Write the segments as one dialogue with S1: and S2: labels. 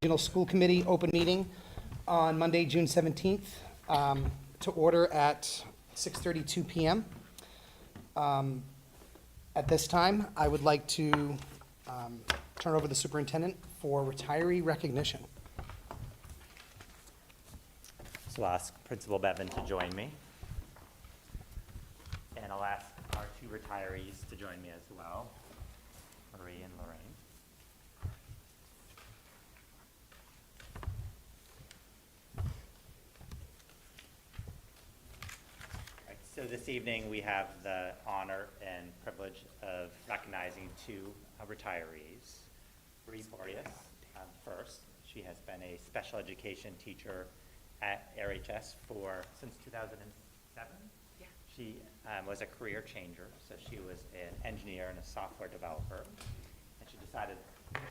S1: Regional School Committee open meeting on Monday, June 17th, to order at 6:32 PM. At this time, I would like to turn over the superintendent for retiree recognition.
S2: So I'll ask Principal Bevan to join me. And I'll ask our two retirees to join me as well, Marie and Lorraine. All right, so this evening we have the honor and privilege of recognizing two retirees. Marie Forias, first. She has been a special education teacher at RHS since 2007.
S3: Yeah.
S2: She was a career changer, so she was an engineer and a software developer, and she decided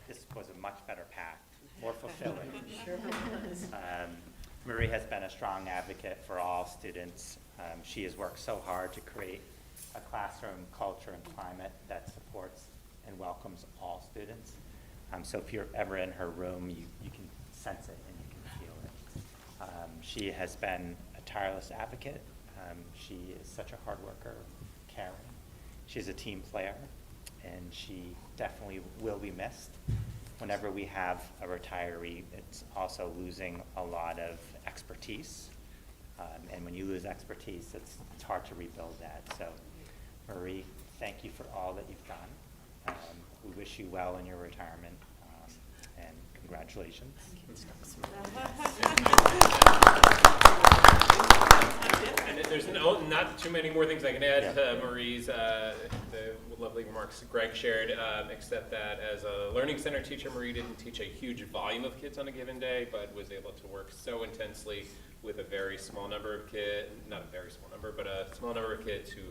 S2: this was a much better path, more fulfilling.
S3: Sure was.
S2: Marie has been a strong advocate for all students. She has worked so hard to create a classroom culture and climate that supports and welcomes all students. So if you're ever in her room, you can sense it and you can feel it. She has been a tireless advocate. She is such a hard worker, caring. She's a team player, and she definitely will be missed. Whenever we have a retiree, it's also losing a lot of expertise. And when you lose expertise, it's hard to rebuild that. So, Marie, thank you for all that you've done. We wish you well in your retirement, and congratulations.
S4: And there's not too many more things I can add
S2: Yeah.
S4: to Marie's the lovely remarks Greg shared, except that as a Learning Center teacher, Marie didn't teach a huge volume of kids on a given day, but was able to work so intensely with a very small number of kids, not a very small number, but a small number of kids who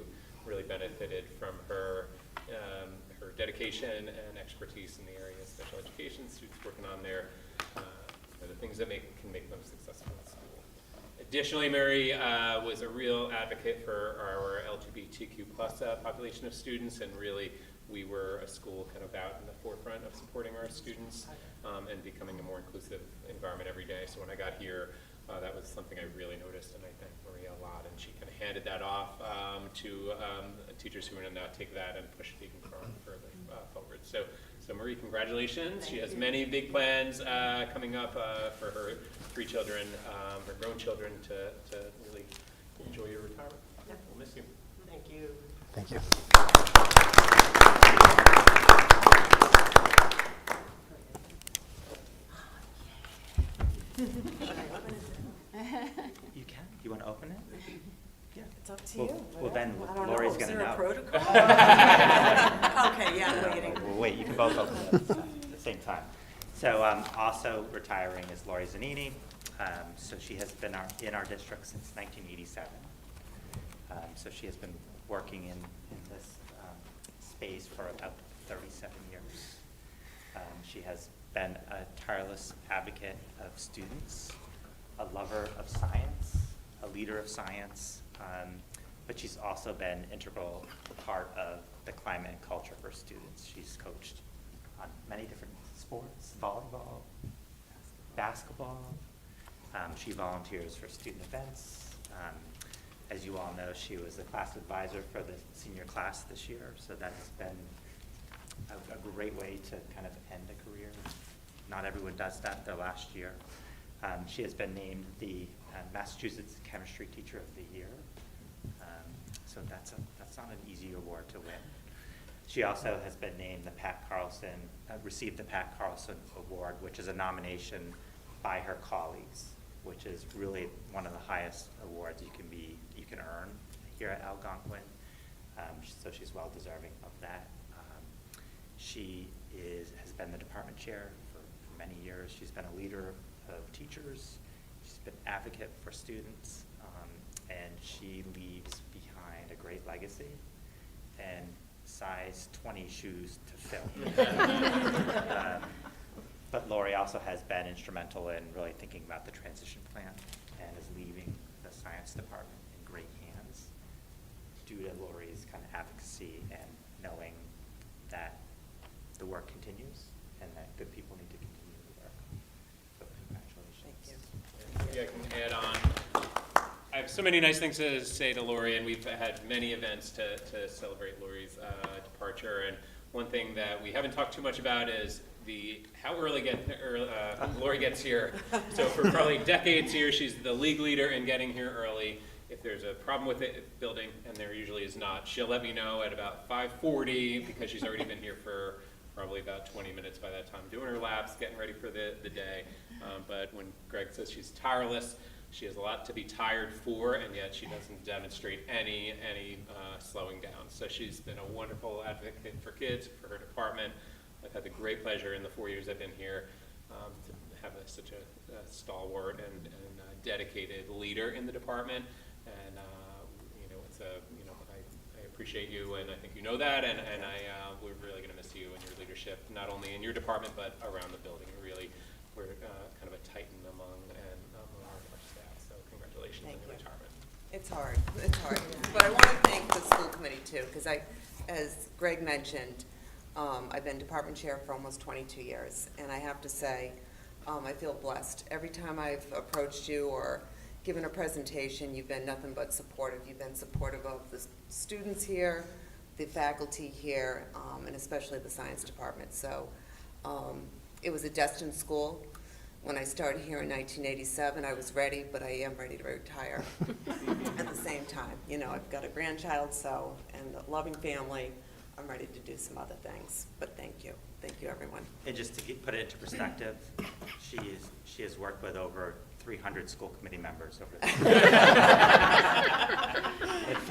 S4: really benefited from her dedication and expertise in the area of special education, students working on their the things that can make them successful in school. Additionally, Mary was a real advocate for our LGBTQ plus population of students, and really we were a school kind of out in the forefront of supporting our students and becoming a more inclusive environment every day. So when I got here, that was something I really noticed, and I thank Maria a lot, and she kind of handed that off to teachers who are going to now take that and push it even further forward. So Marie, congratulations. She has many big plans coming up for her three children, her grown children, to really enjoy your retirement.
S3: Yep.
S4: We'll miss you.
S3: Thank you.
S1: Thank you.
S2: You can. Do you want to open it? Yeah.
S3: It's up to
S2: Well,
S3: you.
S2: well, then
S3: I don't
S2: Lori's
S3: know.
S2: gonna
S3: Is there
S2: know.
S3: a protocol? Okay, yeah, I'm waiting.
S2: Well, wait, you can both open it at the same time. So also retiring is Lori Zanini. So she has been in our district since 1987. So she has been working in this space for about 37 years. She has been a tireless advocate of students, a lover of science, a leader of science, but she's also been an integral part of the climate and culture for students. She's coached on many different sports, volleyball, basketball. She volunteers for student events. As you all know, she was the class advisor for the senior class this year, so that's been a great way to kind of end a career. Not everyone does that their last year. She has been named the Massachusetts Chemistry Teacher of the Year. So that's not an easy award to win. She also has been named received the Pat Carlson Award, which is a nomination by her colleagues, which is really one of the highest awards you can earn here at Algonquin. So she's well deserving of that. She has been the department chair for many years. She's been a leader of teachers. She's been an advocate for students, and she leaves behind a great legacy and size 20 shoes to fill. But Lori also has been instrumental in really thinking about the transition plan and is leaving the science department in great hands due to Lori's kind of advocacy and knowing that the work continues and that good people need to continue to work.
S4: so many nice things to say to Lori, and we've had many events to celebrate Lori's departure. And one thing that we haven't talked too much about is how early Lori gets here. So for probably decades here, she's the league leader in getting here early. If there's a problem with the building, and there usually is not, she'll let me know at about 5:40 because she's already been here for probably about 20 minutes by that time, doing her laps, getting ready for the day. But when Greg says she's tireless, she has a lot to be tired for, and yet she doesn't demonstrate any slowing down. So she's been a wonderful advocate for kids, for her department. I've had the great pleasure in the 4 years I've been here to have such a stalwart and dedicated leader in the department. And I appreciate you, and I think you know that. And we're really going to miss you and your leadership, not only in your department but around the building. We're kind of a titan among our staff. So congratulations on your retirement.
S3: It's hard, But I want to thank the school committee too, because as Greg mentioned, I've been department chair for almost 22 years, and I have to say, I feel blessed. Every time I've approached you or given a presentation, you've been nothing but supportive. You've been supportive of the students here, the faculty here, and especially the science department. So it was a destined school. When I started here in 1987, I was ready, but I am ready to retire at the same time. You know, I've got a grandchild, and a loving family. I'm ready to do some other things, but thank you. Thank you, everyone.
S2: And just to put it into perspective, she has worked with over 300 school committee members over the years.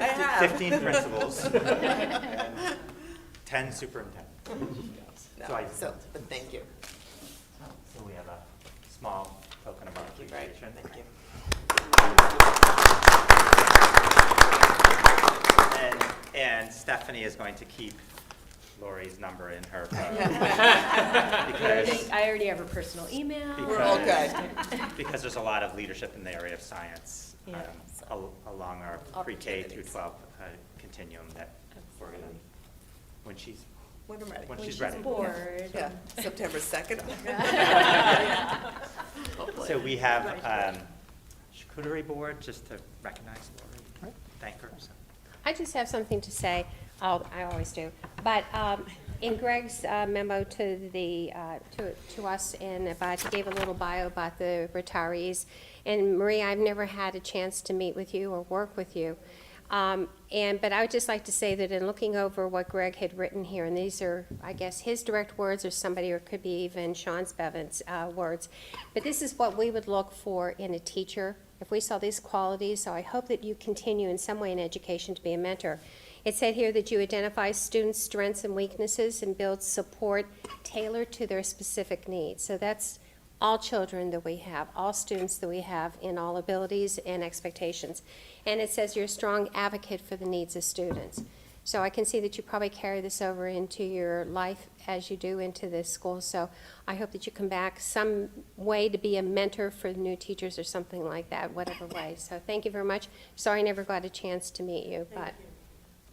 S3: I have.
S2: 15 principals, and 10 superintendents.
S3: But thank you.
S2: So we have a small token of our appreciation.
S3: Thank you.
S2: And Stephanie is going to keep Lori's number in her phone. because,
S5: I already have her personal email.
S3: We're all good.
S2: Because there's a lot of leadership in the area of science
S5: Yeah.
S2: along our pre-K through
S3: Opportunities.
S2: 12 continuum that we're going to, when she's
S3: When I'm ready.
S2: When
S5: When
S2: she's
S5: she's
S2: ready.
S5: bored.
S3: Yeah, September 2nd.
S2: So we have charcuterie board just to recognize Lori, thank her. So.
S6: I just have something to say. I always do. But in Greg's memo to us, and he gave a little bio about the retirees. And Marie, I've never had a chance to meet with you or work with you. But I would just like to say that in looking over what Greg had written here, and these are, I guess, his direct words or somebody, or it could be even Sean Bevan's words, but this is what we would look for in a teacher if we saw these qualities. So I hope that you continue in some way in education to be a mentor. It said here that you identify students' strengths and weaknesses and build support tailored to their specific needs. So that's all children that we have, all students that we have in all abilities and expectations. And it says you're a strong advocate for the needs of students. So I can see that you probably carry this over into your life as you do into this school. So I hope that you come back some way to be a mentor for the new teachers or something like that, whatever way. So thank you very much. Sorry I never got a chance to meet you, but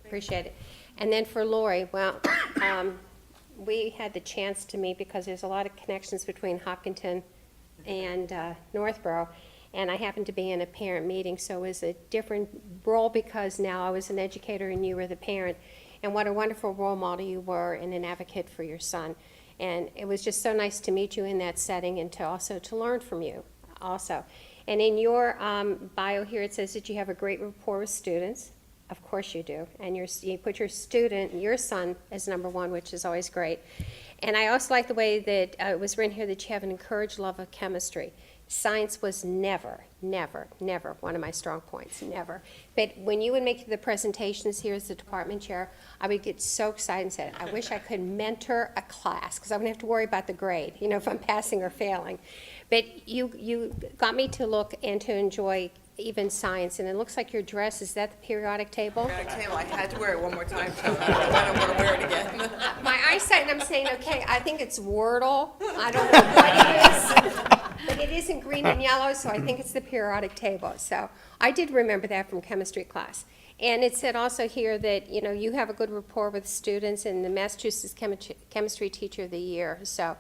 S6: appreciate it. And then for Lori, well, we had the chance to meet because there's a lot of connections between Hopkinton and Northborough. And I happened to be in a parent meeting, so it was a different role because now I was an educator and you were the parent. And what a wonderful role model you were and an advocate for your son. And it was just so nice to meet you in that setting and to also to learn from you also. And in your bio here, it says that you have a great rapport with students. Of course you do. And you put your son as number one, which is always great. And I also like the way that it was written here that you have an encouraged love of chemistry. Science was never, never, never one of my strong points, never. But when you would make the presentations here as the department chair, I would get so excited and say, I wish I could mentor a class, because I wouldn't have to worry about the grade, if I'm passing or failing. But you got me to look and to enjoy even science, and it looks like your dress, is that the periodic table?
S3: I had to wear it one more time, so I don't want to wear it again.
S6: My eyesight, and I'm saying, okay, I think it's Wordle. I don't know what it is. But it isn't green and yellow, so I think it's the periodic table. So I did remember that from chemistry class. And it said also here that, you have a good rapport with students and the Massachusetts Chemistry Teacher of the Year. So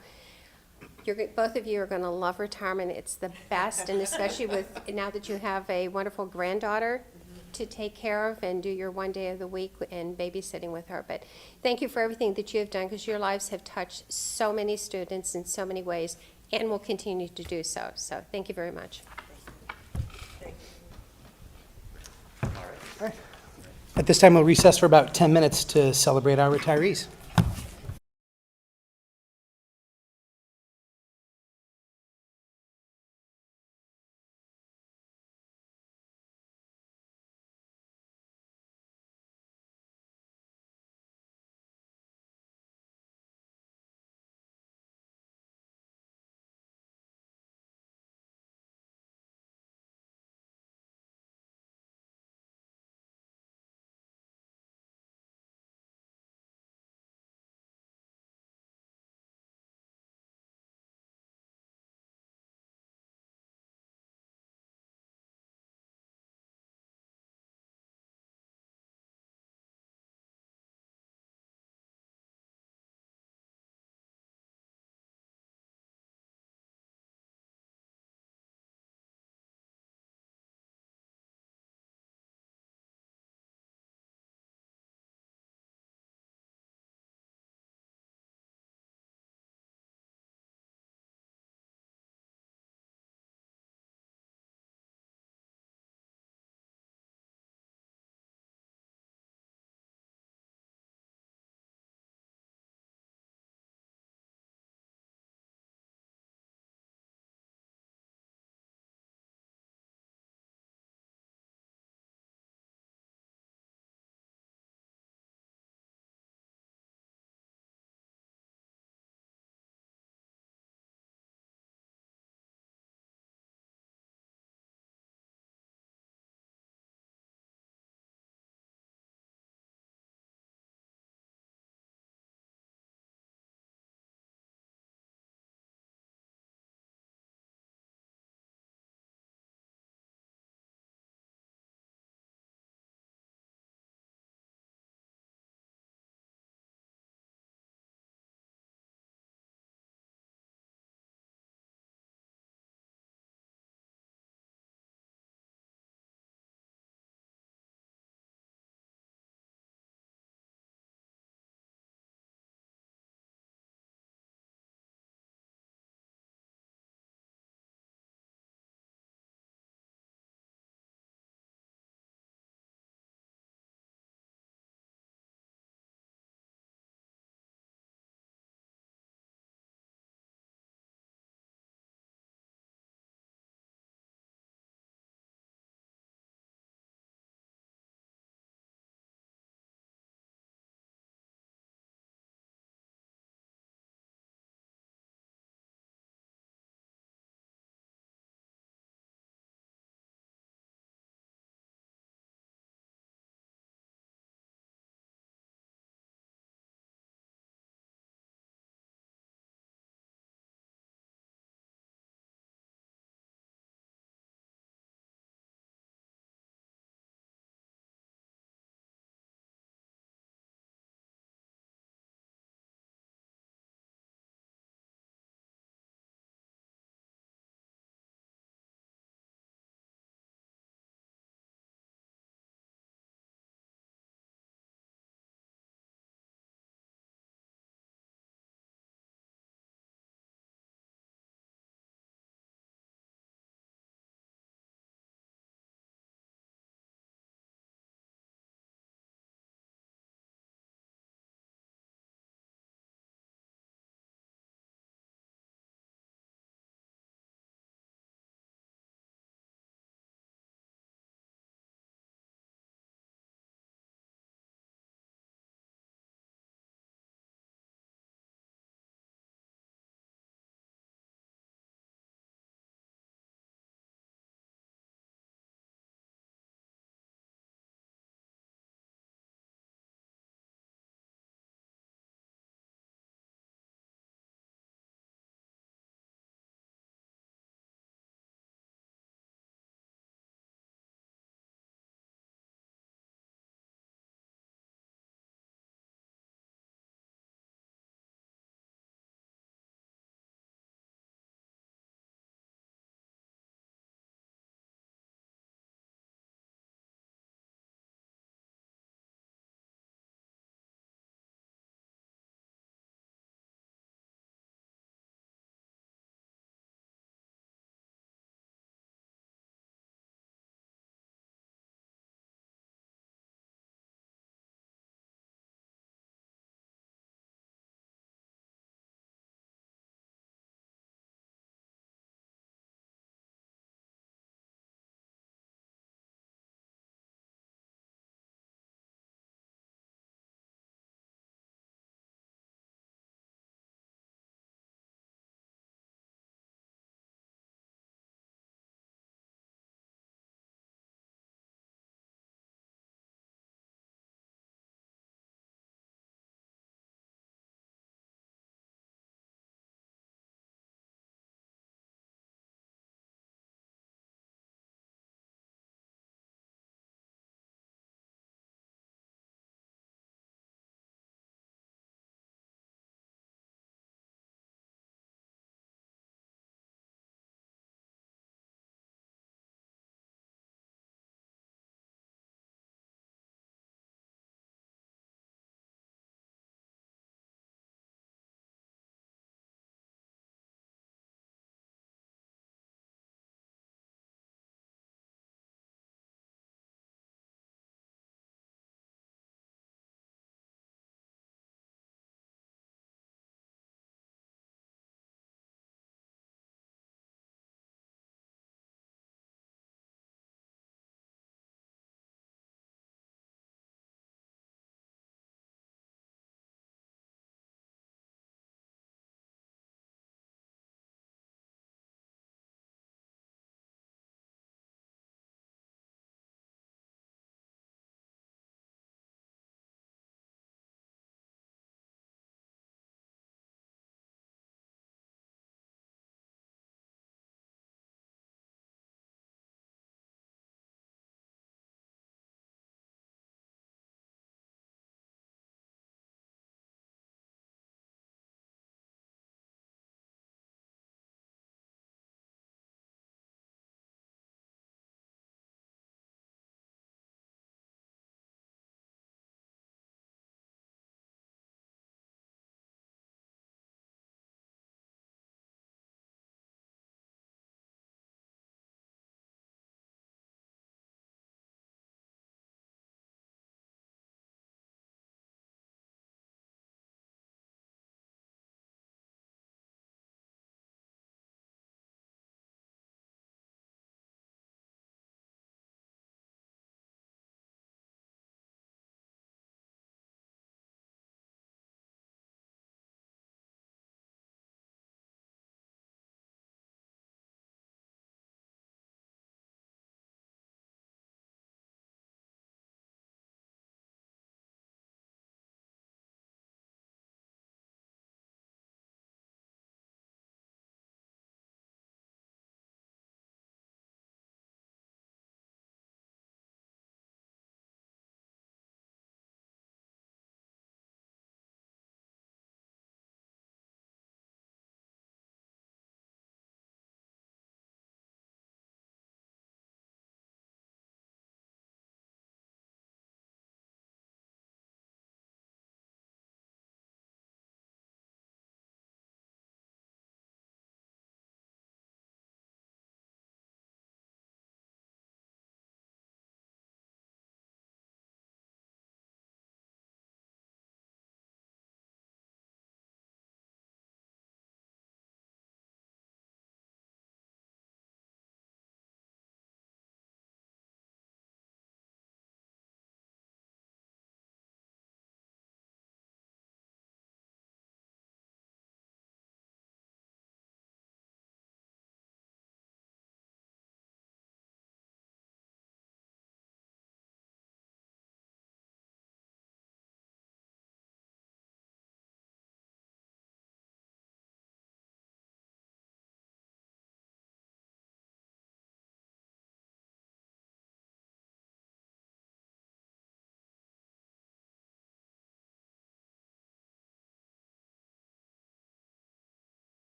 S6: Both of you are going to love retirement. It's the best, and especially with, now that you have a wonderful granddaughter to take care of and do your one day of the week and babysitting with her. But thank you for everything that you have done, because your lives have touched so many students in so many ways and will continue to do so. So thank you very much.
S2: All right.
S1: At this time, we'll recess for about 10 minutes to celebrate our retirees.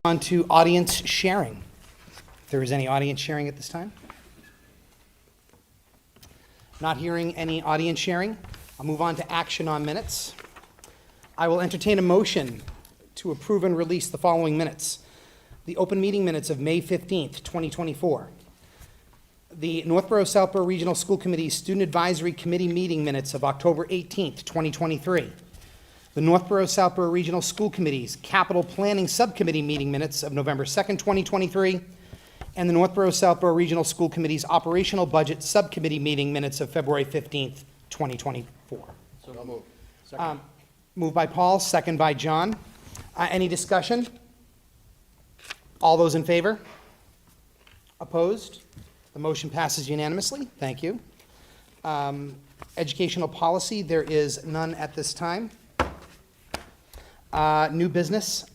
S1: on to audience sharing. If there is any audience sharing at this time? Not hearing any audience sharing. I'll move on to action on minutes. I will entertain a motion to approve and release the following minutes. The open meeting minutes of May 15th, 2024. The Northborough-Southborough Regional School Committee Student Advisory Committee meeting minutes of October 18th, 2023. The Northborough-Southborough Regional School Committee's Capital Planning Subcommittee meeting minutes of November 2nd, 2023. And the Northborough-Southborough Regional School Committee's Operational Budget Subcommittee meeting minutes of February 15th, 2024.
S5: So moved.
S1: Moved by Paul, second by John. Any discussion? All those in favor? Opposed? The motion passes unanimously. Thank you. Educational policy, there is none at this time. New business,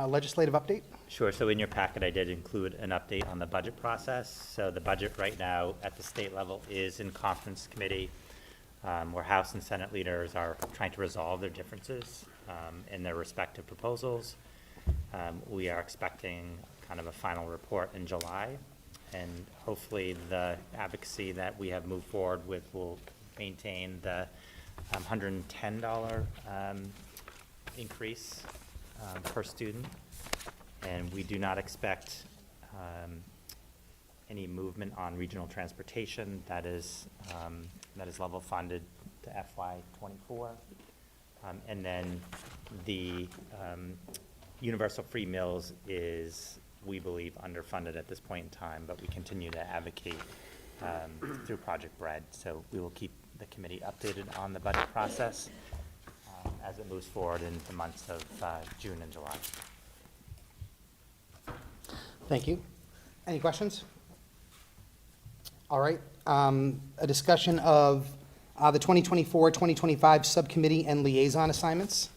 S1: legislative update.
S2: Sure, so in your packet, I did include an update on the budget process. So the budget right now at the state level is in conference committee, where House and Senate leaders are trying to resolve their differences in their respective proposals. We are expecting kind of a final report in July, and hopefully the advocacy that we have moved forward with will maintain the $110 increase per student. And we do not expect any movement on regional transportation. That is level funded to FY '24. And then the universal free meals is, we believe, underfunded at this point in time, but we continue to advocate through Project Bread. So we will keep the committee updated on the budget process as it moves forward in the months of June and July.
S1: Thank you. Any questions? All right. A discussion of the 2024-2025 subcommittee and liaison assignments.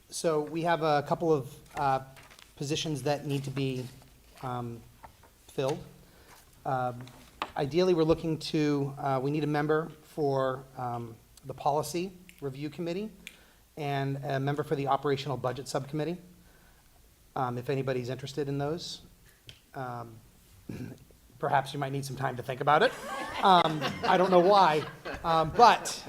S1: So we have a couple of positions that need to be filled. Ideally, we're looking to, we need a member for the policy review committee and a member for the operational budget subcommittee. If anybody's interested in those. Perhaps you might need some time to think about it. I don't know why, but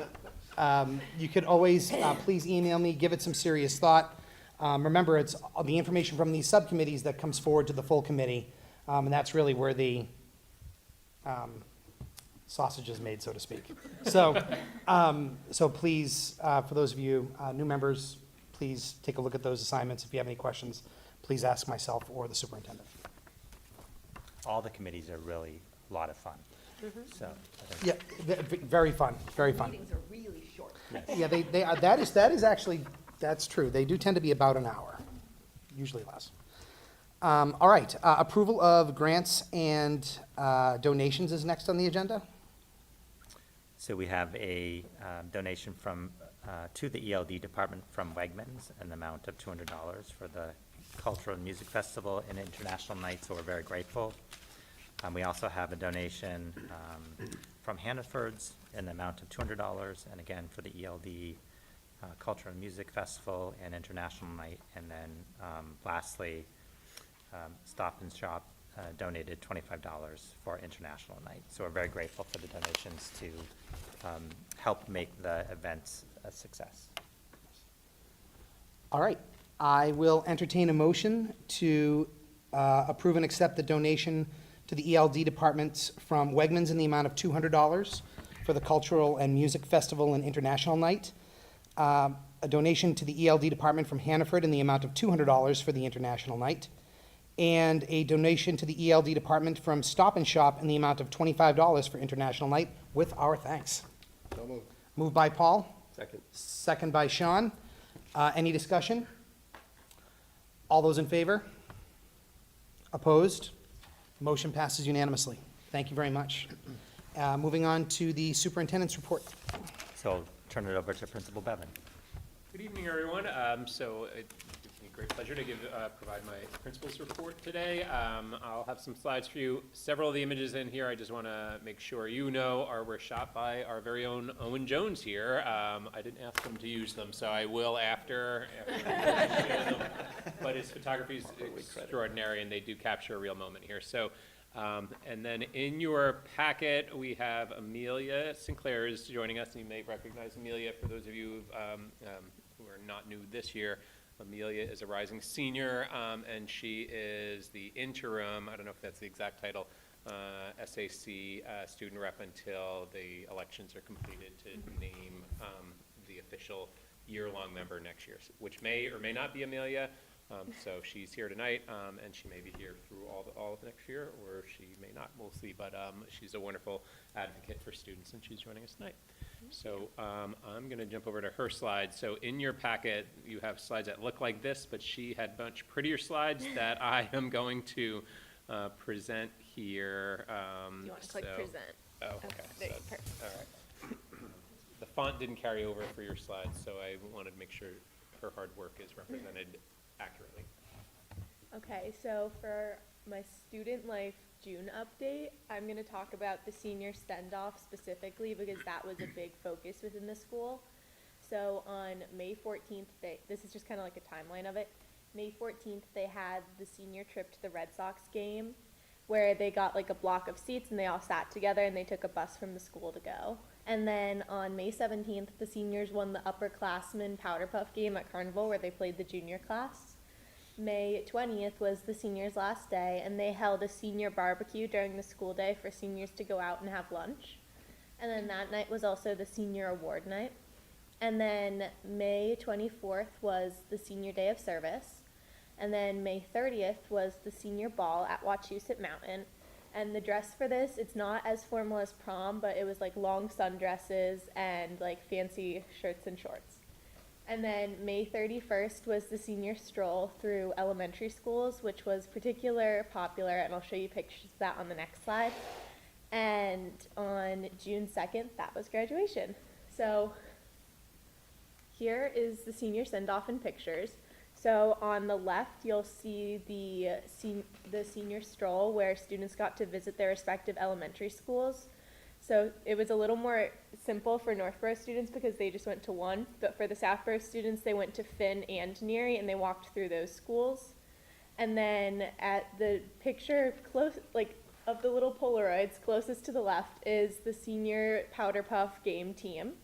S1: you could always, please email me, give it some serious thought. Remember, it's the information from these subcommittees that comes forward to the full committee, and that's really where the sausage is made, so to speak. So, so please, for those of you new members, please take a look at those assignments. If you have any questions, please ask myself or the superintendent.
S2: All the committees are really a lot of fun. So I think
S1: Yeah, very fun, very fun.
S7: Meetings are really short.
S1: Yeah, they are, that is actually, that's true. They do tend to be about an hour, usually less. All right, approval of grants and donations is next on the agenda.
S2: So we have a donation from, to the ELD department from Wegmans in the amount of $200 for the Cultural and Music Festival and International Night, so we're very grateful. We also have a donation from Hannaford's in the amount of $200, and again for the ELD Cultural and Music Festival and International Night. And then lastly, Stop and Shop donated $25 for International Night. So we're very grateful for the donations to help make the events a success.
S1: All right, I will entertain a motion to approve and accept the donation to the ELD departments from Wegmans in the amount of $200 for the Cultural and Music Festival and International Night. A donation to the ELD department from Hannaford in the amount of $200 for the International Night. And a donation to the ELD department from Stop and Shop in the amount of $25 for International Night, with our thanks.
S5: So moved.
S1: Moved by Paul,
S5: Second.
S1: second by Sean. Any discussion? All those in favor? Opposed? Motion passes unanimously. Thank you very much. Moving on to the superintendent's report.
S2: So I'll turn it over to Principal Bevan.
S4: Good evening, everyone. So if you great pleasure to provide my principal's report today. I'll have some slides for you. Several of the images in here, I just want to make sure you know, were shot by our very own Owen Jones here. I didn't ask him to use them, so I will after share them. But his photography is extraordinary, and they do capture a real moment here. So, and then in your packet, we have Amelia Sinclair is joining us, and you may recognize Amelia. For those of you who are not new this year, Amelia is a rising senior, and she is the interim, I don't know if that's the exact title, SAC student rep until the elections are completed to name the official year-long member next year, which may or may not be Amelia. So she's here tonight, and she may be here through all of next year, or she may not. We'll see. But she's a wonderful advocate for students, and she's joining us tonight. So I'm going to jump over to her slides. So in your packet, you have slides that look like this, but she had much prettier slides that I am going to present here.
S5: You want to click present?
S4: Oh, okay.
S5: There you
S4: So,
S5: go. Perfect.
S4: all right. The font didn't carry over for your slides, so I wanted to make sure her hard work is represented accurately.
S5: Okay, so for my student life June update, I'm going to talk about the senior send-off specifically because that was a big focus within the school. So on May 14th, this is just kind of like a timeline of it. May 14th, they had the senior trip to the Red Sox game where they got like a block of seats and they all sat together and they took a bus from the school to go. And then on May 17th, the seniors won the upperclassmen powder puff game at Carnival where they played the junior class. May 20th was the seniors' last day, and they held a senior barbecue during the school day for seniors to go out and have lunch. And then that night was also the senior award night. And then May 24th was the senior day of service. And then May 30th was the senior ball at Wachusett Mountain. And the dress for this, it's not as formal as prom, but it was like long sundresses and like fancy shirts and shorts. And then May 31st was the senior stroll through elementary schools, which was particularly popular, and I'll show you pictures of that on the next slide. And on June 2nd, that was graduation. So here is the senior send-off in pictures. So on the left, you'll see the senior stroll where students got to visit their respective elementary schools. So it was a little more simple for Northborough students because they just went to one, but for the Southborough students, they went to Finn and Neary and they walked through those schools. And then at the picture close, like of the little Polaroids closest to the left is the senior powder puff game team.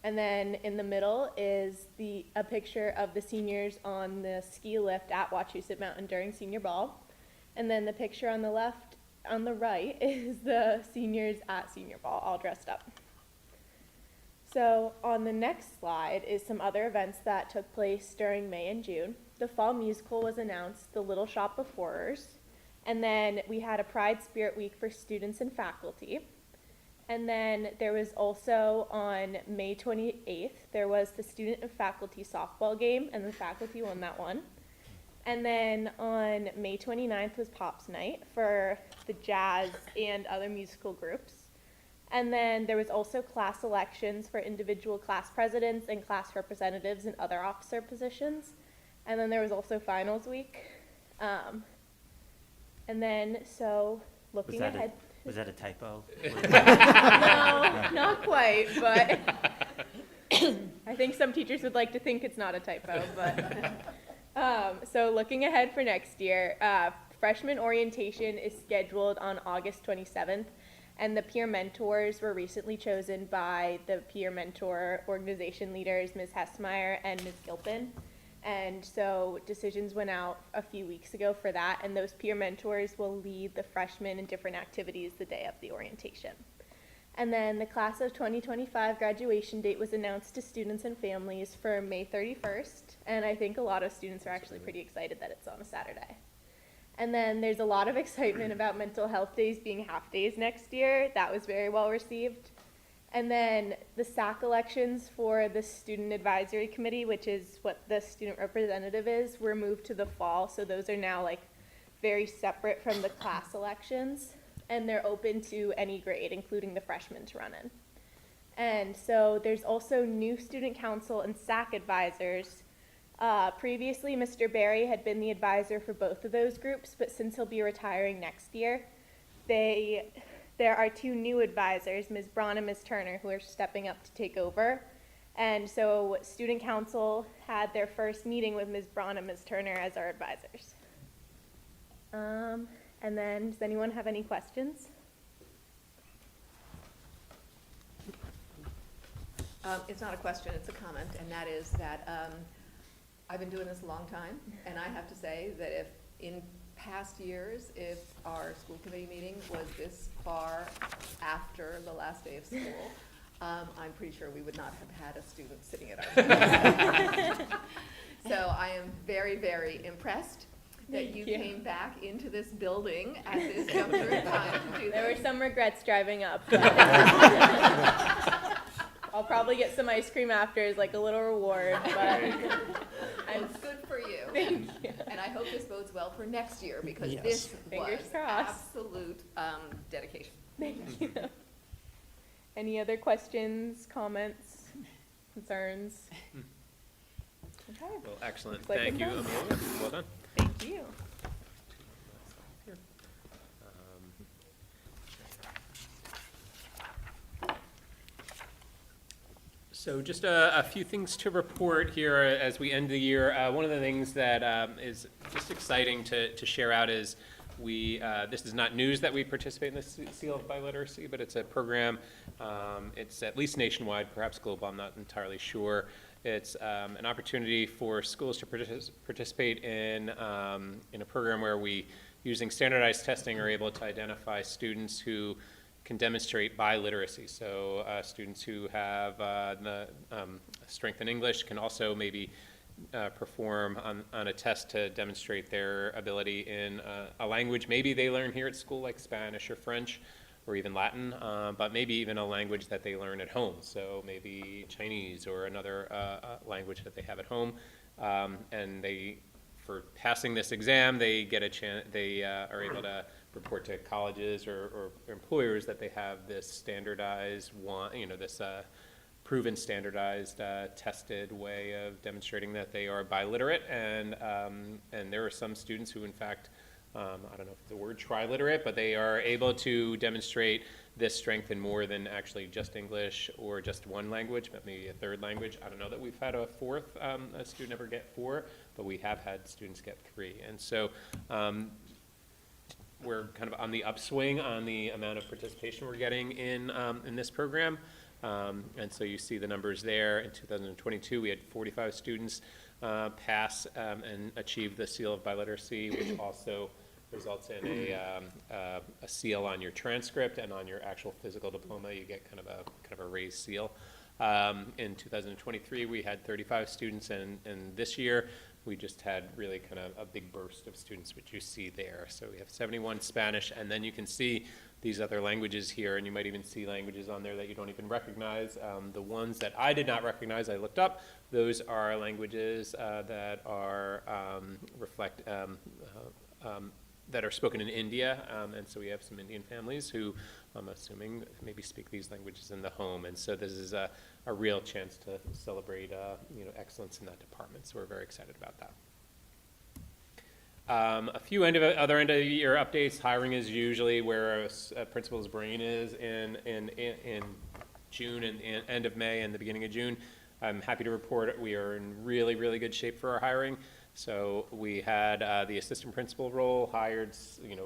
S5: And then in the middle is a picture of the seniors on the ski lift at Wachusett Mountain during senior ball. And then the picture on the left, on the right, is the seniors at senior ball, all dressed up. So on the next slide is some other events that took place during May and June. The fall musical was announced, The Little Shop of Horrors. And then we had a Pride Spirit Week for students and faculty. And then there was also on May 28th, there was the student and faculty softball game, and the faculty won that one. And then on May 29th was Pops Night for the jazz and other musical groups. And then there was also class elections for individual class presidents and class representatives and other officer positions. And then there was also finals week. And then, so looking ahead.
S2: Was that a typo?
S5: No, not quite, but I think some teachers would like to think it's not a typo, but so looking ahead for next year, freshman orientation is scheduled on August 27th, and the peer mentors were recently chosen by the peer mentor organization leaders, Ms. Hessmeyer and Ms. Gilpin. And so decisions went out a few weeks ago for that, and those peer mentors will lead the freshmen in different activities the day of the orientation. And then the class of 2025 graduation date was announced to students and families for May 31st, and I think a lot of students are actually pretty excited that it's on a Saturday. And then there's a lot of excitement about mental health days being half days next year. That was very well received. And then the SAC elections for the Student Advisory Committee, which is what the student representative is, were moved to the fall. So those are now like very separate from the class elections. And they're open to any grade, including the freshmen to run in. And so there's also new student council and SAC advisors Previously, Mr. Barry had been the advisor for both of those groups, but since he'll be retiring next year, there are two new advisors, Ms. Braun and Ms. Turner, who are stepping up to take over. And so Student Council had their first meeting with Ms. Braun and Ms. Turner as our advisors. And then, does anyone have any questions?
S7: It's not a question, it's a comment, and that is that I've been doing this a long time, and I have to say that if, in past years, if our school committee meeting was this far after the last day of school, I'm pretty sure we would not have had a student sitting at our table. So I am very, very impressed that you came back into this building at this juncture in time to do
S5: There were
S7: this.
S5: some regrets driving up. I'll probably get some ice cream after as like a little reward, but
S7: It's good for you.
S5: thank you.
S7: And I hope this bodes well for next year, because
S1: Yes.
S7: this
S5: Fingers
S7: was
S5: crossed.
S7: absolute dedication.
S5: Thank you. Any other questions, comments, concerns? Okay,
S4: Well, excellent.
S5: Like
S4: Thank you,
S5: them done.
S4: Amelia. Well done.
S5: thank you.
S4: So just a few things to report here as we end the year. One of the things that is just exciting to share out is this is not news that we participate in this Seal of Biliteracy, but it's a program, it's at least nationwide, perhaps global, I'm not entirely sure. It's an opportunity for schools to participate in a program where we, using standardized testing, are able to identify students who can demonstrate biliteracy. So students who have the strength in English can also maybe perform on a test to demonstrate their ability in a language maybe they learn here at school, like Spanish or French or even Latin, but maybe even a language that they learn at home. So maybe Chinese or another language that they have at home. And for passing this exam, they get a chance, they are able to report to colleges or employers that they have this standardized this proven standardized tested way of demonstrating that they are biliterate, and there are some students who in fact I don't know if the word triliterate, but they are able to demonstrate this strength in more than actually just English or just one language, but maybe a third language. I don't know that we've had a fourth, a student ever get 4, but we have had students get 3. And so we're kind of on the upswing on the amount of participation we're getting in this program. And so you see the numbers there. In 2022, we had 45 students pass and achieve the Seal of Biliteracy, which also results in a seal on your transcript, and on your actual physical diploma, you get kind of a raised seal. In 2023, we had 35 students, and this year, we just had really kind of a big burst of students, which you see there. So we have 71 Spanish, and then you can see these other languages here, and you might even see languages on there that you don't even recognize. The ones that I did not recognize, I looked up. Those are languages that are that are spoken in India, and so we have some Indian families who I'm assuming maybe speak these languages in the home, and so this is a real chance to celebrate excellence in that department, so we're very excited about that. A few other end of the year updates. Hiring is usually where a principal's brain is in June and end of May and the beginning of June. I'm happy to report we are in really, really good shape for our hiring. So we had the assistant principal role hired,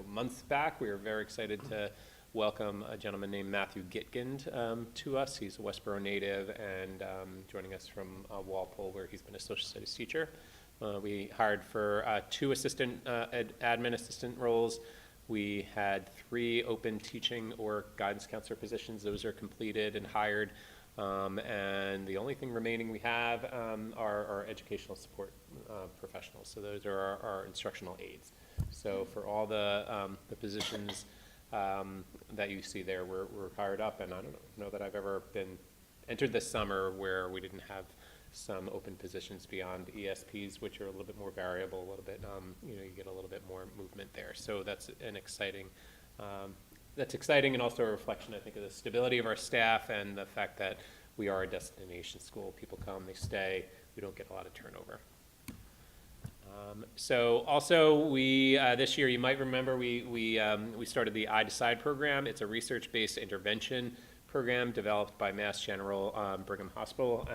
S4: months back. We were very excited to welcome a gentleman named Matthew Gitkind to us. He's a Westboro native and joining us from Walpole, where he's been a social studies teacher. We hired for 2 assistant admin assistant roles. We had 3 open teaching or guidance counselor positions. Those are completed and hired. And the only thing remaining we have are our educational support professionals. So those are our instructional aides. So for all the positions that you see there, we're hired up, and I don't know that I've ever been entered this summer where we didn't have some open positions beyond ESPs, which are a little bit more variable, a little bit, you get a little bit more movement there. So that's an exciting, and also a reflection, I think, of the stability of our staff and the fact that we are a destination school. People come, they stay, we don't get a lot of turnover. So also, we, this year, you might remember, we started the I Decide program. It's a research-based intervention program developed by Mass General Brigham Hospital.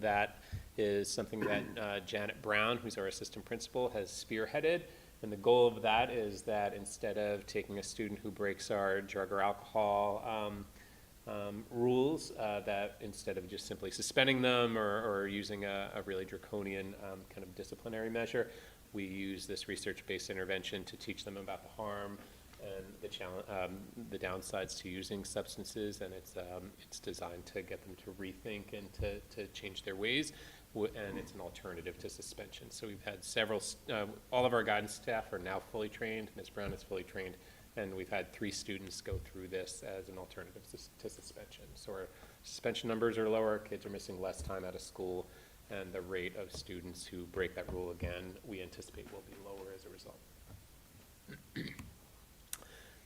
S4: That is something that Janet Brown, who's our assistant principal, has spearheaded. And the goal of that is that instead of taking a student who breaks our drug or alcohol rules, that instead of just simply suspending them or using a really draconian kind of disciplinary measure, we use this research-based intervention to teach them about the harm and the downsides to using substances, and it's designed to get them to rethink and to change their ways, and it's an alternative to suspension. So we've had several, all of our guidance staff are now fully trained. Ms. Brown is fully trained, and we've had 3 students go through this as an alternative to suspension. So our suspension numbers are lower, kids are missing less time out of school, and the rate of students who break that rule again, we anticipate will be lower as a result.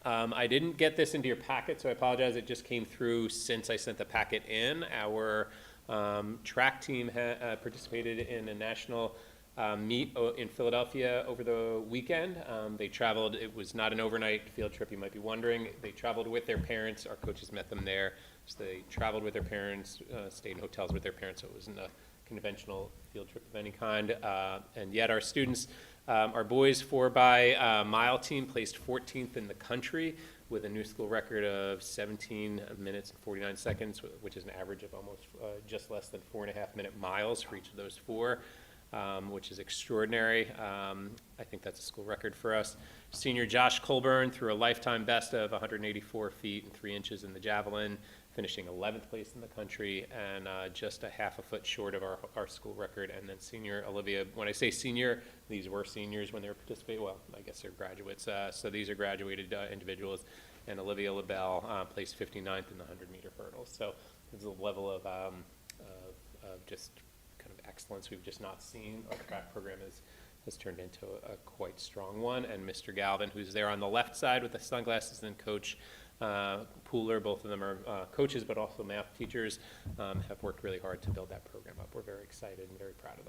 S4: I didn't get this into your packet, so I apologize. It just came through since I sent the packet in. Our track team participated in a national meet in Philadelphia over the weekend. They traveled, it was not an overnight field trip, you might be wondering. They traveled with their parents. Our coaches met them there. So they traveled with their parents, stayed in hotels with their parents, so it wasn't a conventional field trip of any kind. And yet our students, our boys 4x-mile team placed 14th in the country with a new school record of 17 minutes and 49 seconds, which is an average of almost just less than 4.5-minute miles for each of those 4. Which is extraordinary. I think that's a school record for us. Senior Josh Colburn threw a lifetime best of 184 feet and 3 inches in the javelin, finishing 11th place in the country and just a half a foot short of our school record. And then senior Olivia, when I say senior, these were seniors when they were participating. Well, I guess they're graduates. So these are graduated individuals. And Olivia LaBelle placed 59th in the 100-meter hurdle. So there's a level of just kind of excellence we've just not seen. Our track program has turned into a quite strong one. And Mr. Galvin, who's there on the left side with the sunglasses, and Coach Pooler, both of them are coaches but also math teachers, have worked really hard to build that program up. We're very excited and very proud of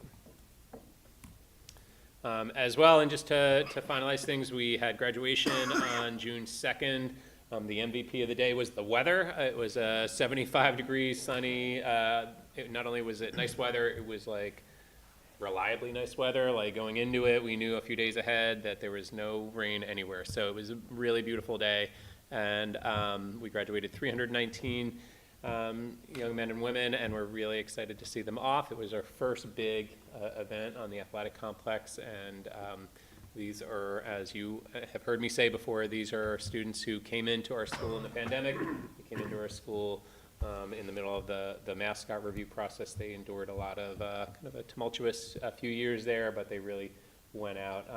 S4: them. As well, and just to finalize things, we had graduation on June 2nd. The MVP of the day was the weather. It was 75 degrees, sunny. Not only was it nice weather, it was like reliably nice weather. Like going into it, we knew a few days ahead that there was no rain anywhere. So it was a really beautiful day. And we graduated 319 young men and women, and we're really excited to see them off. It was our first big event on the athletic complex, and these are, as you have heard me say before, these are students who came into our school in the pandemic. They came into our school in the middle of the mascot review process. They endured a lot of kind of a tumultuous few years there, but they really went out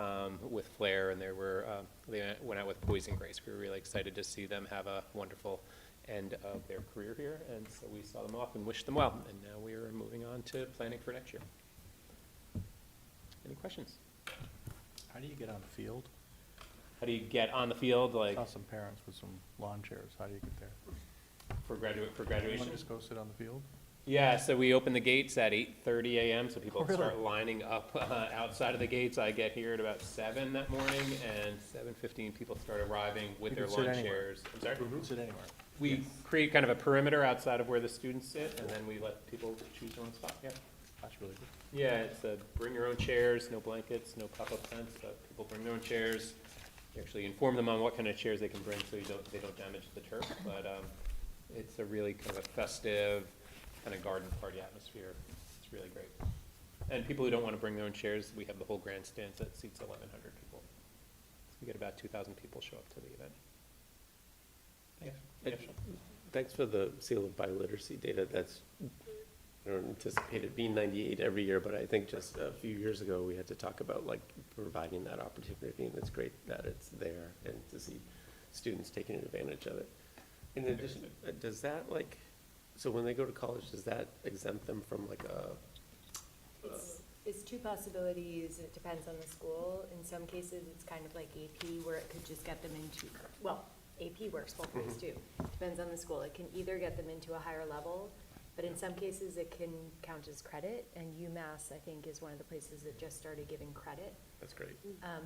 S4: with flair, and they went out with poise and grace. We were really excited to see them have a wonderful end of their career here, and so we saw them off and wished them well. And now we are moving on to planning for next year. Any questions?
S8: How do you get on the field?
S4: How do you get on the field,
S8: I
S4: like
S8: saw some parents with some lawn chairs. How do you get there?
S4: for
S8: Everyone
S4: graduation?
S8: just go sit on the field?
S4: Yeah, so we open the gates at 8:30 a.m. so people
S8: Oh, really?
S4: start lining up outside of the gates. I get here at about 7 that morning, and 7:15 people start arriving with
S8: You
S4: their
S8: can sit
S4: lawn
S8: anywhere.
S4: chairs. I'm sorry?
S8: You can sit anywhere.
S4: We create kind of a perimeter outside of where the students sit, and then we let people choose their own spot. Yeah.
S8: That's really good.
S4: Yeah, it's bring your own chairs, no blankets, no pop-up tents, but people bring their own chairs. You actually inform them on what kind of chairs they can bring so they don't damage the turf. But it's a really kind of a festive, kind of garden party atmosphere. It's really great. And people who don't want to bring their own chairs, we have the whole grandstands that seats 1,100 people. So we get about 2,000 people show up to the event. Yeah.
S9: Thanks for the seal of biliteracy data. That's, I don't anticipate it being 98 every year, but I think just a few years ago, we had to talk about like providing that opportunity, and it's great that it's there and to see students taking advantage of it. In addition, does that like, so when they go to college, does that exempt them from like a?
S10: It's two possibilities. It depends on the school. In some cases, it's kind of like AP, where it could just get them into, well, AP works both ways too. Depends on the school. It can either get them into a higher level But in some cases, it can count as credit, and UMass, I think, is one of the places that just started giving credit.
S9: That's great.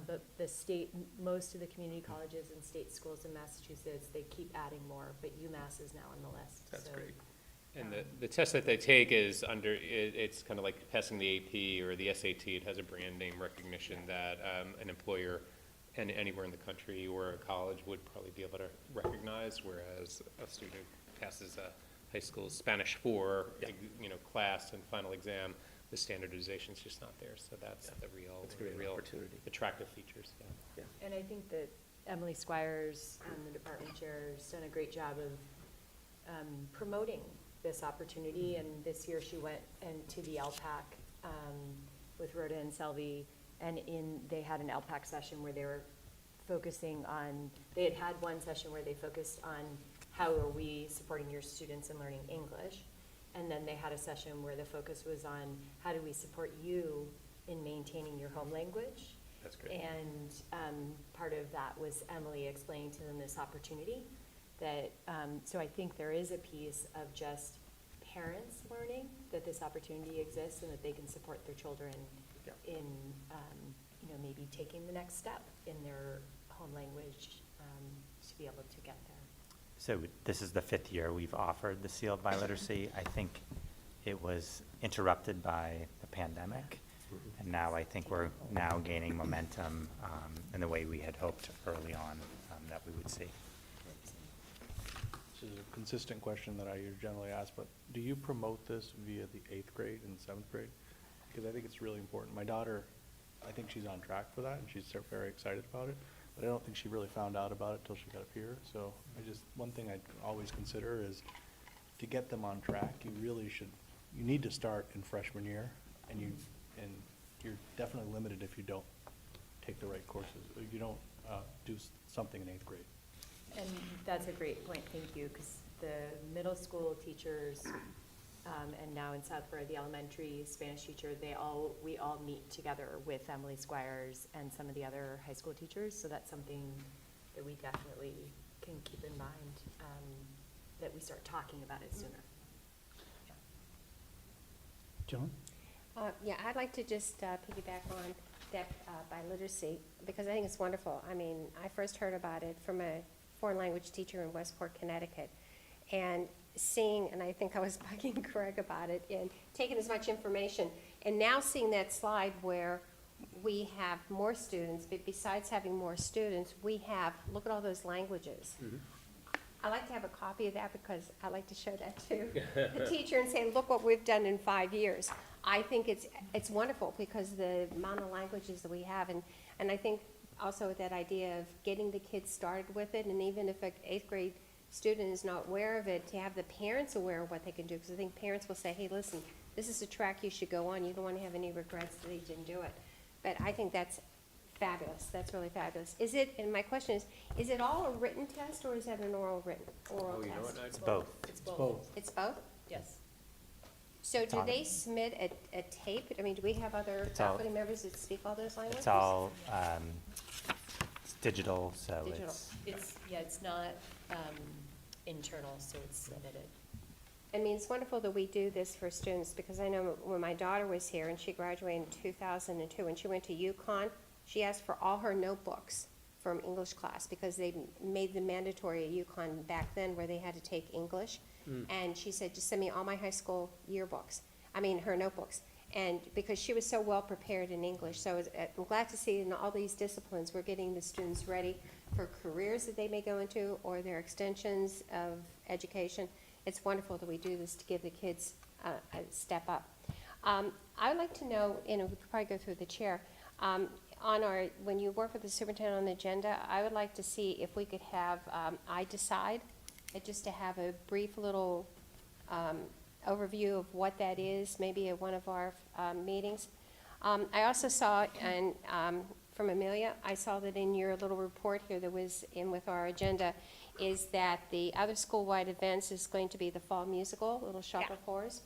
S10: But the state, most of the community colleges and state schools in Massachusetts, they keep adding more, but UMass is now on the list.
S9: That's
S10: So,
S9: great.
S4: And the test that they take is it's kind of like passing the AP or the SAT. It has a brand name recognition that an employer anywhere in the country or a college would probably be able to recognize, whereas a student passes a high school Spanish 4, class and final exam, the standardization's just not there. So that's
S9: Yeah.
S4: the real,
S9: That's a great
S4: real
S9: opportunity.
S4: attractive features, yeah.
S10: And I think that Emily Squires, the department chair, has done a great job of promoting this opportunity. And this year she went to the LPAC with Rhoda and Selby, and they had an LPAC session where they were focusing on, they had one session where they focused on how are we supporting your students in learning English. And then they had a session where the focus was on how do we support you in maintaining your home language.
S9: That's great.
S10: And part of that was Emily explaining to them this opportunity that, so I think there is a piece of just parents learning that this opportunity exists and that they can support their children
S9: Yeah.
S10: in, maybe taking the next step in their home language to be able to get there.
S2: So this is the 5th year we've offered the Sealed by Literacy. I think it was interrupted by the pandemic, and now I think we're now gaining momentum in the way we had hoped early on that we would see.
S8: This is a consistent question that I generally ask, but do you promote this via the 8th grade and 7th grade? Because I think it's really important. My daughter, I think she's on track for that, and she's very excited about it, but I don't think she really found out about it till she got up here. So one thing I always consider is to get them on track, you need to start in freshman year, and you're definitely limited if you don't take the right courses. You don't do something in 8th grade.
S10: And that's a great point, thank you, because the middle school teachers, and now in Southborough, the elementary Spanish teacher, we all meet together with Emily Squires and some of the other high school teachers, so that's something that we definitely can keep in mind, that we start talking about it sooner.
S1: Joan?
S6: Yeah, I'd like to just piggyback on that by literacy, because I think it's wonderful. I mean, I first heard about it from a foreign language teacher in Westport, Connecticut, and seeing, and I think I was bugging Greg about it, and taking as much information, and now seeing that slide where we have more students, but besides having more students, we have, look at all those languages. I like to have a copy of that because I like to show that to the teacher and say, look what we've done in 5 years. I think it's wonderful because the amount of languages that we have, and I think also that idea of getting the kids started with it, and even if an 8th grade student is not aware of it, to have the parents aware of what they can do, because I think parents will say, hey, listen, this is a track you should go on. You don't want to have any regrets that they didn't do it. But I think that's fabulous. That's really fabulous. And my question is it all a written test, or is that an oral test?
S2: It's both.
S7: It's both.
S6: It's both?
S7: Yes.
S6: So do
S2: on-
S6: they submit a tape? I mean, do we have other
S2: It's all-
S6: faculty members that speak all those languages?
S2: It's all it's digital, so
S6: Digital.
S10: It's not internal, so it's submitted.
S6: I mean, it's wonderful that we do this for students, because I know when my daughter was here, and she graduated in 2002, and she went to UConn, she asked for all her notebooks from English class, because they made them mandatory at UConn back then, where they had to take English. And she said, just send me all my high school her notebooks. And because she was so well prepared in English. So I'm glad to see in all these disciplines, we're getting the students ready for careers that they may go into, or their extensions of education. It's wonderful that we do this to give the kids a step up. I would like to know, we could probably go through the chair, when you work with the superintendent on the agenda, I would like to see if we could have I Decide, just to have a brief little overview of what that is, maybe at one of our meetings. I also saw, and from Amelia, I saw that in your little report here that was in with our agenda, is that the other school-wide events is going to be the fall musical, Little Shop of Horrors.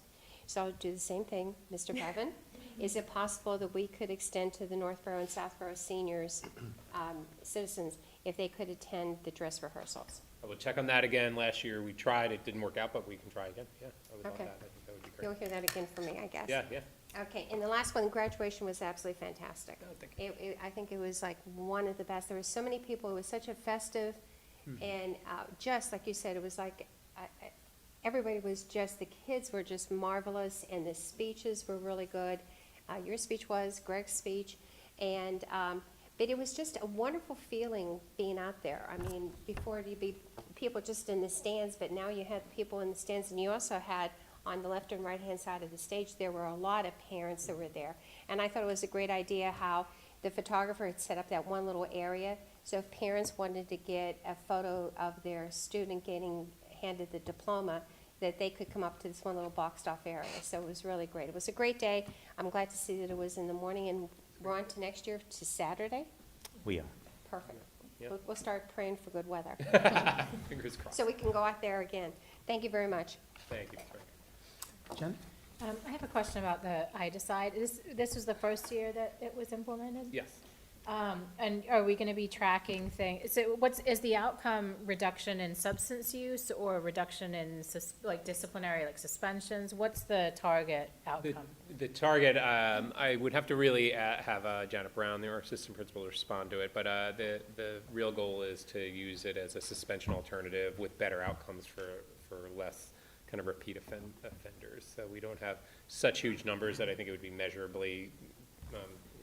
S6: So I'll do the same thing, Mr. Bevan. Is it possible that we could extend to the Northborough and Southborough seniors, citizens, if they could attend the dress rehearsals?
S4: I will check on that again. Last year, we tried, it didn't work out, but we can try again, yeah, I would love
S6: Okay.
S4: that, I think that would be
S6: You'll
S4: great.
S6: hear that again from me, I guess.
S4: Yeah, yeah.
S6: Okay, and the last one, graduation was absolutely fantastic.
S4: Oh, thank
S6: I think it was like one of the best. There were so many people. It was such a festive, and just like you said, it was like everybody was just, the kids were just marvelous, and the speeches were really good. Your speech was, Greg's speech, and but it was just a wonderful feeling being out there. I mean, before it'd be people just in the stands, but now you had people in the stands, and you also had on the left and right-hand side of the stage, there were a lot of parents that were there. And I thought it was a great idea how the photographer had set up that one little area. So if parents wanted to get a photo of their student getting handed the diploma, that they could come up to this one little boxed off area. So it was really great. It was a great day. I'm glad to see that it was in the morning, and we're on to next year to Saturday.
S2: We are.
S6: Perfect.
S4: Yep.
S6: We'll start praying for good weather,
S4: Fingers crossed.
S6: so we can go out there again. Thank you very much.
S4: Thank you, Ms. Frank.
S1: Jen?
S11: I have a question about the I-Decide. This was the first year that it was implemented?
S4: Yes.
S11: And are we gonna be tracking things, so is the outcome reduction in substance use or reduction in disciplinary, like suspensions? What's the target outcome?
S4: The target, I would have to really have Janet Brown, our assistant principal, respond to it, but the real goal is to use it as a suspension alternative with better outcomes for less kind of repeat offenders. So we don't have such huge numbers that I think it would be measurably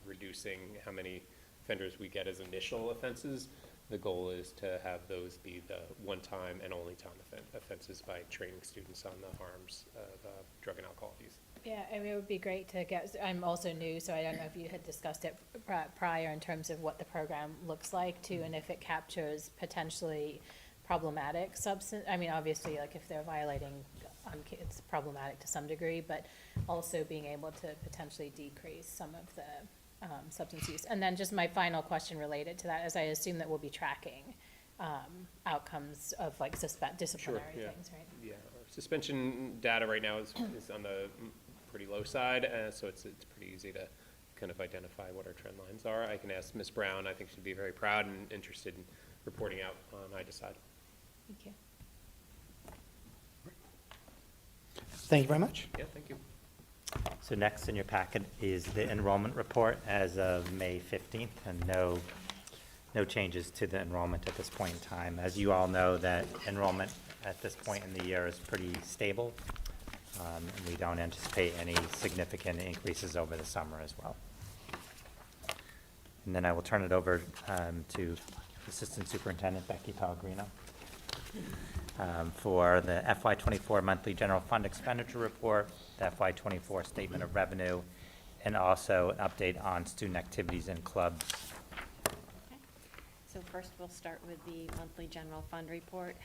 S4: reducing how many offenders we get as initial offenses. The goal is to have those be the one-time and only-time offenses by training students on the harms of drug and alcohol use.
S11: Yeah, I mean, it would be great to get, I'm also new, so I don't know if you had discussed it prior in terms of what the program looks like too, and if it captures potentially problematic substance, I mean, obviously, like if they're violating, it's problematic to some degree, but also being able to potentially decrease some of the substance use. And then just my final question related to that is I assume that we'll be tracking outcomes of like disciplinary
S4: yeah.
S11: things, right?
S4: Yeah, our suspension data right now is on the pretty low side, so it's pretty easy to kind of identify what our trend lines are. I can ask Ms. Brown, I think she'd be very proud and interested in reporting out on I-Decide.
S11: Thank you.
S1: Thank you very much.
S4: Yeah, thank you.
S2: So next in your packet is the enrollment report as of May 15th, and no changes to the enrollment at this point in time. As you all know, that enrollment at this point in the year is pretty stable, and we don't anticipate any significant increases over the summer as well. And then I will turn it over to Assistant Superintendent Becky Pellegrino for the FY24 monthly general fund expenditure report, the FY24 statement of revenue, and also an update on student activities and clubs.
S12: Okay. So first, we'll start with the monthly general fund report.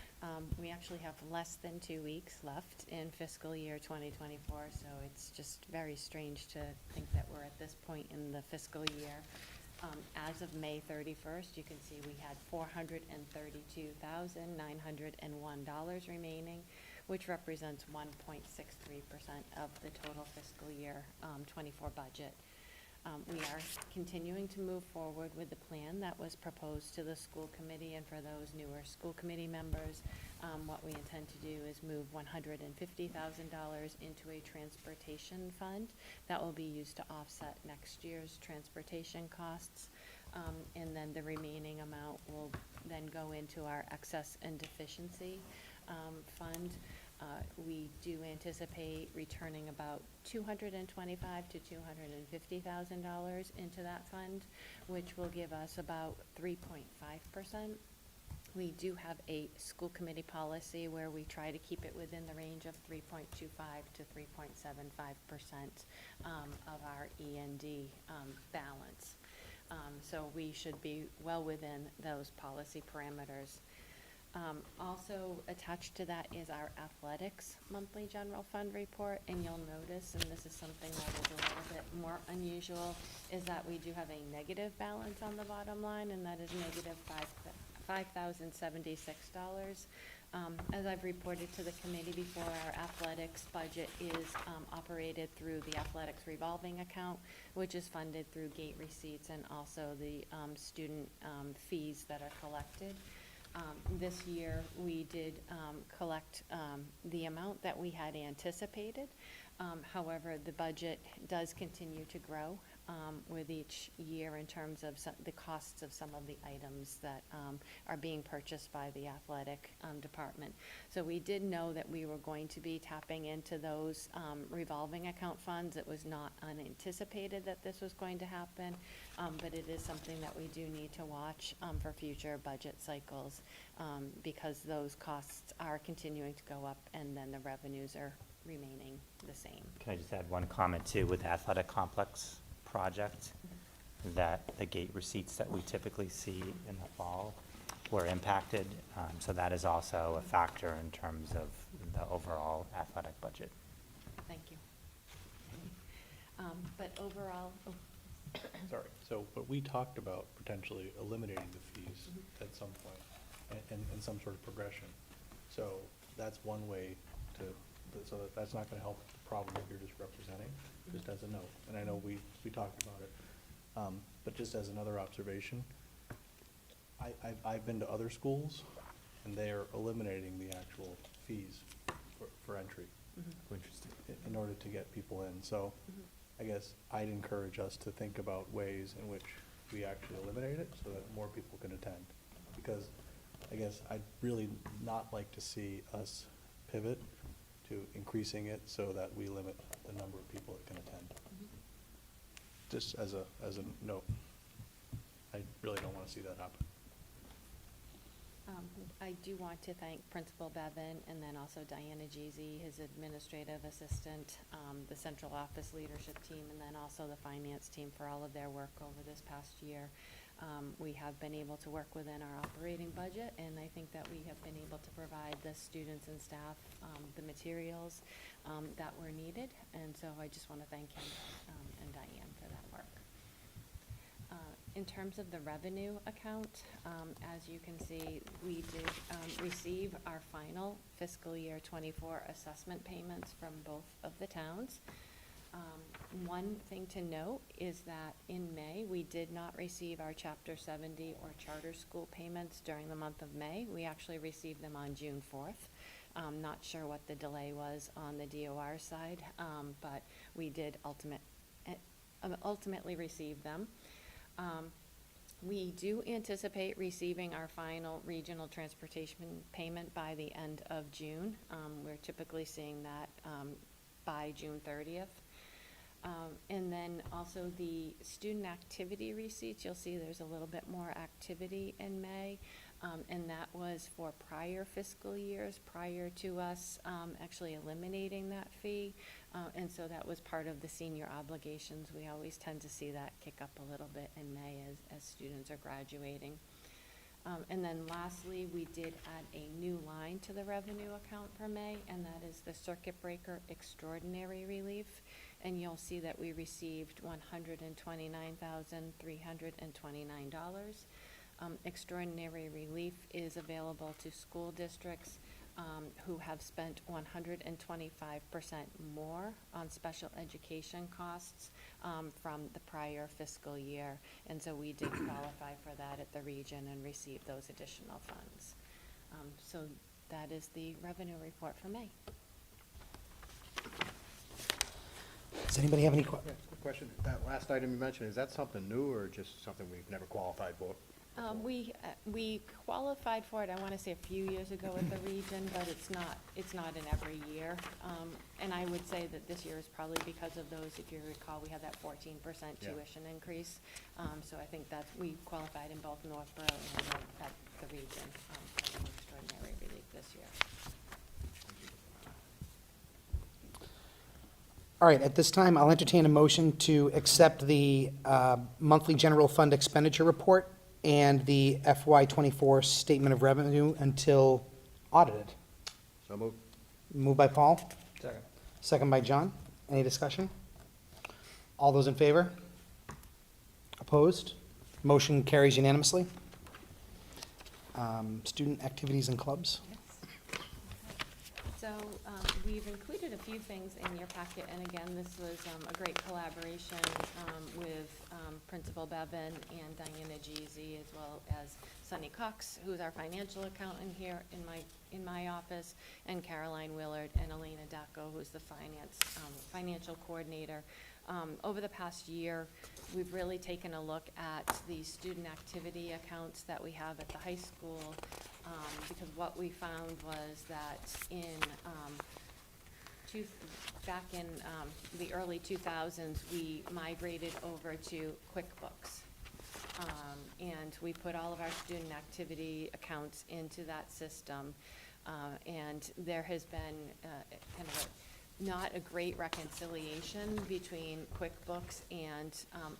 S12: We actually have less than 2 weeks left in fiscal year 2024, so it's just very strange to think that we're at this point in the fiscal year. As of May 31st, you can see we had $432,901 remaining, which represents 1.63% of the total fiscal year 24 budget. We are continuing to move forward with the plan that was proposed to the school committee, and for those newer school committee members, what we intend to do is move $150,000 into a transportation fund that will be used to offset next year's transportation costs, and then the remaining amount will then go into our excess and deficiency fund. We do anticipate returning about $225,000 to $250,000 into that fund, which will give us about 3.5%. We do have a school committee policy where we try to keep it within the range of 3.25 to 3.75% of our E&D balance. So we should be well within those policy parameters. Also attached to that is our athletics monthly general fund report, and you'll notice, and this is something that is a little bit more unusual, is that we do have a negative balance on the bottom line, and that is negative $5,076. As I've reported to the committee before, our athletics budget is operated through the athletics revolving account, which is funded through gate receipts and also the student fees that are collected. This year, we did collect the amount that we had anticipated. However, the budget does continue to grow with each year in terms of the costs of some of the items that are being purchased by the athletic department. So we did know that we were going to be tapping into those revolving account funds. It was not unanticipated that this was going to happen, but it is something that we do need to watch for future budget cycles because those costs are continuing to go up and then the revenues are remaining the same.
S2: Can I just add one comment too with the athletic complex project? That the gate receipts that we typically see in the fall were impacted. So that is also a factor in terms of the overall athletic budget.
S12: Thank you. But overall,
S8: Sorry, so, but we talked about potentially eliminating the fees at some point, and some sort of progression. So that's one way to, so that's not gonna help the problem that you're just representing, just as a note. And I know we talked about it. But just as another observation, I've been to other schools, and they are eliminating the actual fees for entry.
S2: Interesting.
S8: In order to get people in. So I guess I'd encourage us to think about ways in which we actually eliminate it so that more people can attend. Because I guess I'd really not like to see us pivot to increasing it so that we limit the number of people that can attend. Just as a note. I really don't want to see that happen.
S12: I do want to thank Principal Bevan and then also Diana Jeezy, his administrative assistant, the central office leadership team, and then also the finance team for all of their work over this past year. We have been able to work within our operating budget, and I think that we have been able to provide the students and staff the materials that were needed, and so I just want to thank him and Diane for that work. In terms of the revenue account, as you can see, we did receive our final fiscal year '24 assessment payments from both of the towns. One thing to note is that in May, we did not receive our Chapter 70 or charter school payments during the month of May. We actually received them on June 4th. Not sure what the delay was on the DOR side, but we did ultimately receive them. We do anticipate receiving our final regional transportation payment by the end of June. We're typically seeing that by June 30th. And then also the student activity receipts, you'll see there's a little bit more activity in May. And that was for prior fiscal years, prior to us actually eliminating that fee. And so that was part of the senior obligations. We always tend to see that kick up a little bit in May as students are graduating. And then lastly, we did add a new line to the revenue account for May, and that is the circuit breaker extraordinary relief. And you'll see that we received $129,329. Extraordinary relief is available to school districts who have spent 125% more on special education costs from the prior fiscal year. And so we did qualify for that at the region and receive those additional funds. So that is the revenue report for May.
S1: Does anybody have any
S13: Yeah, good question. That last item you mentioned, is that something new or just something we've never qualified for?
S12: We qualified for it, I want to say a few years ago at the region, but it's not in every year. And I would say that this year is probably because of those, if you recall, we had that 14%
S13: Yeah.
S12: tuition increase. So I think that we qualified in both Northborough and at the region for the extraordinary relief this year.
S1: All right, at this time, I'll entertain a motion to accept the monthly general fund expenditure report and the FY24 statement of revenue until audited.
S13: So moved.
S1: Moved by Paul,
S13: Second.
S1: second by John. Any discussion? All those in favor? Opposed? Motion carries unanimously. Student activities and clubs.
S12: So we've included a few things in your packet, and again, this was a great collaboration with Principal Bevan and Diana Jeezy, as well as Sunny Cox, who's our financial accountant here in my office, and Caroline Willard and Elena Dacco, who's the financial coordinator. Over the past year, we've really taken a look at the student activity accounts that we have at the high school, because what we found was that back in the early 2000s, we migrated over to QuickBooks. And we put all of our student activity accounts into that system. And there has been kind of not a great reconciliation between QuickBooks and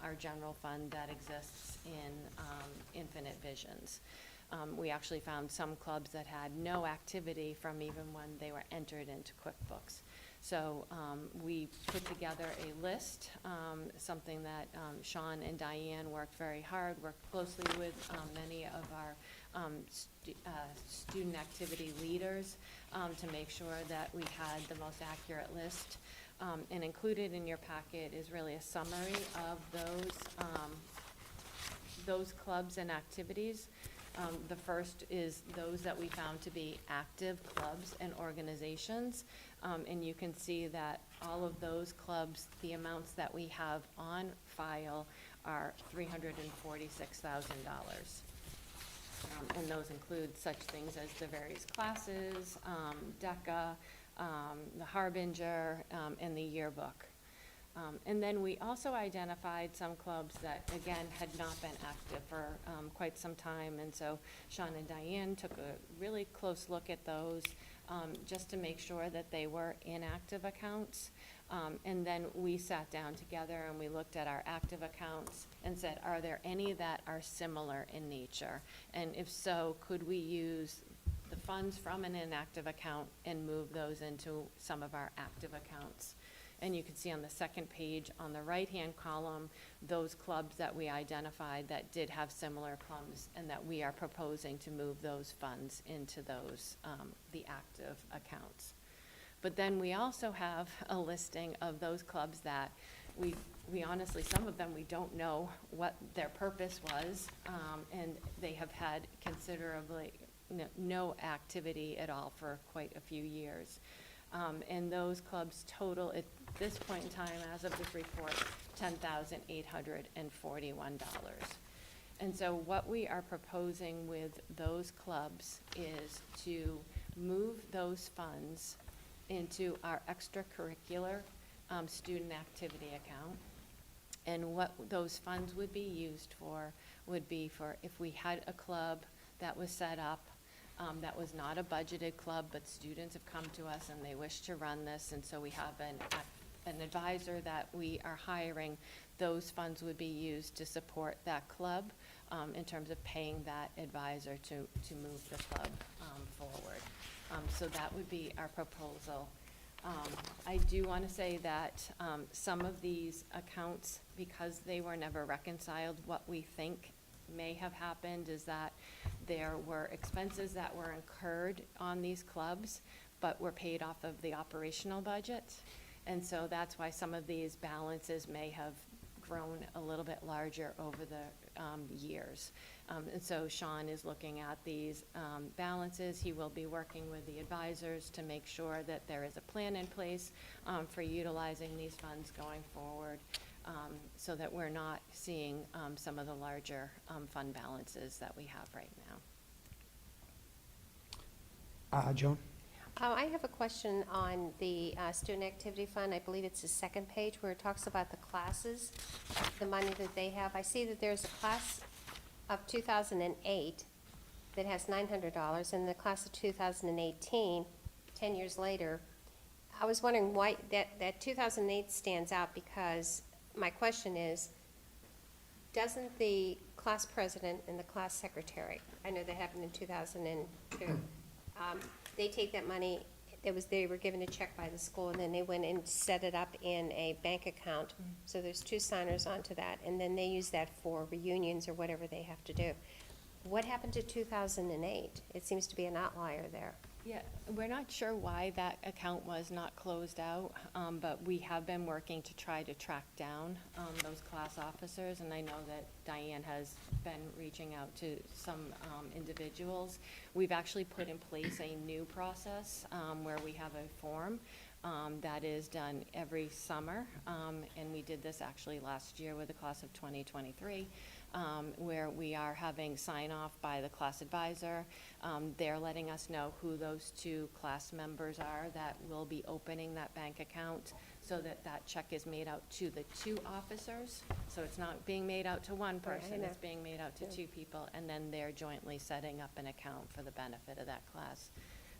S12: our general fund that exists in Infinite Visions. We actually found some clubs that had no activity from even when they were entered into QuickBooks. So we put together a list, something that Sean and Diane worked very hard, worked closely with many of our student activity leaders to make sure that we had the most accurate list. And included in your packet is really a summary of those clubs and activities. The first is those that we found to be active clubs and organizations. And you can see that all of those clubs, the amounts that we have on file are $346,000. And those include such things as the various classes, DECA, the Harbinger, and the yearbook. And then we also identified some clubs that, again, had not been active for quite some time. And so Sean and Diane took a really close look at those just to make sure that they were inactive accounts. And then we sat down together and we looked at our active accounts and said, are there any that are similar in nature? And if so, could we use the funds from an inactive account and move those into some of our active accounts? And you can see on the second page on the right-hand column, those clubs that we identified that did have similar clubs and that we are proposing to move those funds into those, the active accounts. But then we also have a listing of those clubs that we honestly, some of them, we don't know what their purpose was, and they have had considerably no activity at all for quite a few years. And those clubs total, at this point in time, as of this report, $10,841. And so what we are proposing with those clubs is to move those funds into our extracurricular student activity account. And what those funds would be used for would be for if we had a club that was set up that was not a budgeted club, but students have come to us and they wish to run this, and so we have an advisor that we are hiring. Those funds would be used to support that club in terms of paying that advisor to move the club forward. So that would be our proposal. I do want to say that some of these accounts, because they were never reconciled, what we think may have happened is that there were expenses that were incurred on these clubs, but were paid off of the operational budget. And so that's why some of these balances may have grown a little bit larger over the years. And so Sean is looking at these balances. He will be working with the advisors to make sure that there is a plan in place for utilizing these funds going forward, so that we're not seeing some of the larger fund balances that we have right now.
S1: Joan?
S6: I have a question on the student activity fund. I believe it's the second page where it talks about the classes, the money that they have. I see that there's a class of 2008 that has $900, and the class of 2018, 10 years later. I was wondering why that 2008 stands out, because my question is, doesn't the class president and the class secretary, I know that happened in 2002, they take that money, they were given a check by the school, and then they went and set it up in a bank account. So there's two signers onto that, and then they use that for reunions or whatever they have to do. What happened to 2008? It seems to be an outlier there.
S12: Yeah, we're not sure why that account was not closed out, but we have been working to try to track down those class officers, and I know that Diane has been reaching out to some individuals. We've actually put in place a new process where we have a form that is done every summer, and we did this actually last year with the class of 2023. Where we are having sign-off by the class advisor. They're letting us know who those two class members are that will be opening that bank account so that that check is made out to the two officers. So it's not being made out to one
S6: Right, I
S12: person,
S6: know.
S12: it's being made out to two people, and then they're jointly setting up an account for the benefit of that class.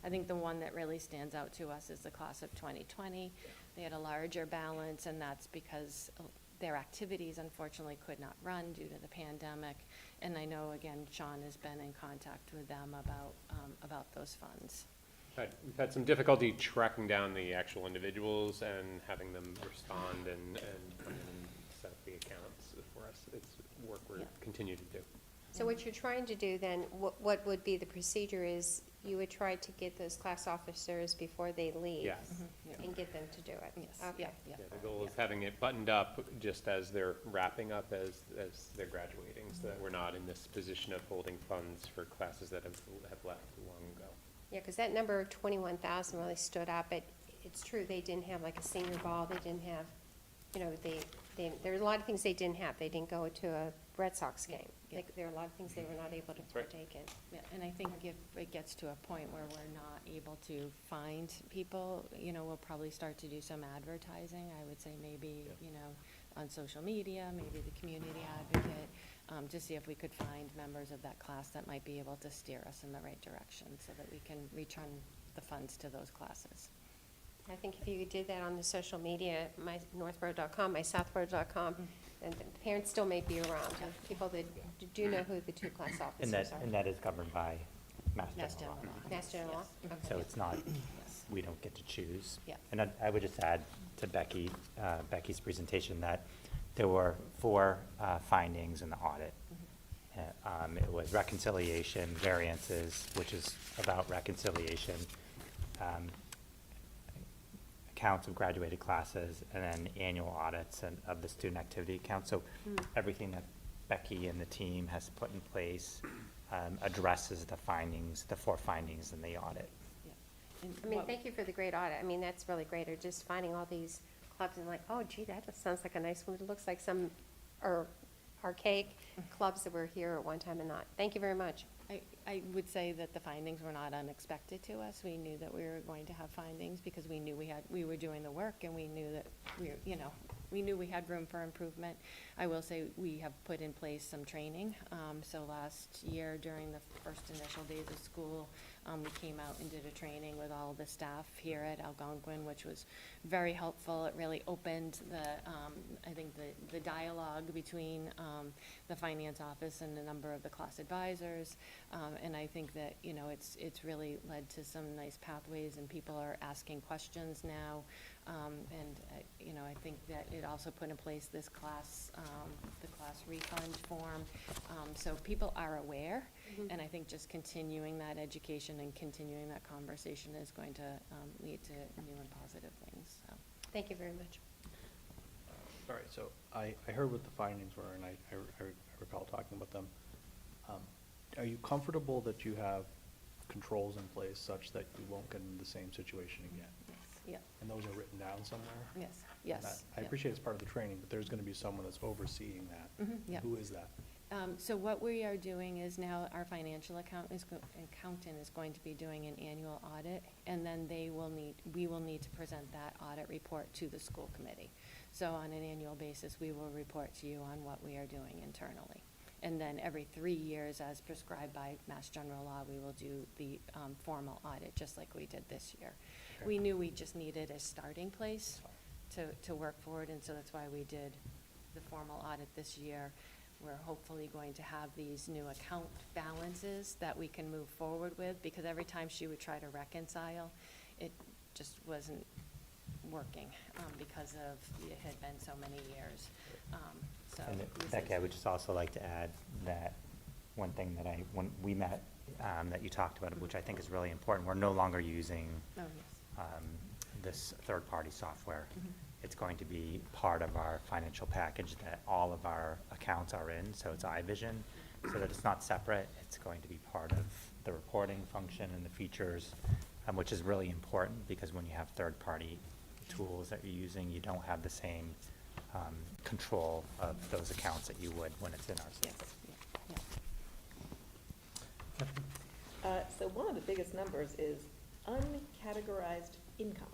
S12: I think the one that really stands out to us is the class of 2020. They had a larger balance, and that's because their activities unfortunately could not run due to the pandemic. And I know, again, Sean has been in contact with them about those funds.
S4: We've had some difficulty tracking down the actual individuals and having them respond and come in and set up the accounts for us. It's work we're
S12: Yeah.
S4: continue to do.
S6: So what you're trying to do then, what would be the procedure is you would try to get those class officers before they leave?
S4: Yes.
S12: Mm-hmm.
S6: And get them to do it?
S12: Yes,
S6: Okay.
S12: yeah, yeah.
S4: Yeah, the goal is having it buttoned up just as they're wrapping up as they're graduating, so that we're not in this position of holding funds for classes that have left long ago.
S6: Yeah, because that number of 21,000 really stood out, but it's true, they didn't have like a senior ball, they didn't have, you know, there are a lot of things they didn't have. They didn't go to a Red Sox game.
S12: Yeah.
S6: There are a lot of things they were not able to
S4: That's right.
S6: partake in.
S12: Yeah, and I think if it gets to a point where we're not able to find people, you know, we'll probably start to do some advertising. I would say maybe, you know, on social media, maybe the community advocate, to see if we could find members of that class that might be able to steer us in the right direction so that we can return the funds to those classes.
S6: I think if you did that on the social media, my northborough.com, my southborough.com, and the parents still may be around, and people that do know who the two class
S2: And
S6: officers are.
S2: that is governed by Mass
S12: Mass
S2: General
S12: General
S2: Law.
S12: Law.
S6: Mass General law?
S12: Yes.
S6: Okay.
S2: So it's not,
S12: Yes.
S2: we don't get to choose.
S12: Yeah.
S2: And I would just add to Becky's presentation that there were 4 findings in the audit. It was reconciliation, variances, which is about reconciliation, accounts of graduated classes, and then annual audits of the student activity account. So everything that Becky and the team has put in place addresses the findings, the 4 findings in the audit.
S12: Yeah. And
S6: I mean,
S12: what-
S6: thank you for the great audit. I mean, that's really great, or just finding all these clubs and like, oh gee, that just sounds like a nice one. It looks like some, or archaic clubs that were here at one time and not. Thank you very much.
S12: I would say that the findings were not unexpected to us. We knew that we were going to have findings because we knew we were doing the work, and we knew that we knew we had room for improvement. I will say we have put in place some training. So last year during the first initial days of school, we came out and did a training with all the staff here at Algonquin, which was very helpful. It really opened I think the dialogue between the finance office and a number of the class advisors. And I think that, you know, it's really led to some nice pathways, and people are asking questions now. You know, I think that it also put in place this class, the class refund form. So people are aware, and I think just continuing that education and continuing that conversation is going to lead to new and positive things, so.
S6: Thank you very much.
S8: All right, so I heard what the findings were, and I recall talking about them. Are you comfortable that you have controls in place such that you won't get into the same situation again?
S12: Yes, yeah,
S8: And those are written down somewhere?
S12: yes,
S8: And
S12: yes.
S8: I
S12: yeah.
S8: appreciate it's part of the training, but there's gonna be someone that's overseeing that.
S12: Mhm, yeah.
S8: Who is that?
S12: So what we are doing is now our financial accountant is going to be doing an annual audit, and then we will need to present that audit report to the school committee. So on an annual basis, we will report to you on what we are doing internally. And then every 3 years, as prescribed by Mass General Law, we will do the formal audit, just like we did this year.
S8: Okay.
S12: We knew we just needed a starting place to work forward, and so that's why we did the formal audit this year. We're hopefully going to have these new account balances that we can move forward with, because every time she would try to reconcile, it just wasn't working, because it had been so many years. So
S2: And
S12: this
S2: Becky,
S12: is-
S2: I would just also like to add that one thing that when we met that you talked about, which I think is really important. We're no longer using
S12: Oh, yes.
S2: this third-party software. It's going to be part of our financial package that all of our accounts are in, so it's iVision, so that it's not separate. It's going to be part of the reporting function and the features, which is really important, because when you have third-party tools that you're using, you don't have the same control of those accounts that you would when it's in our
S12: Yes,
S2: system.
S12: yeah.
S14: So one of the biggest numbers is uncategorized income.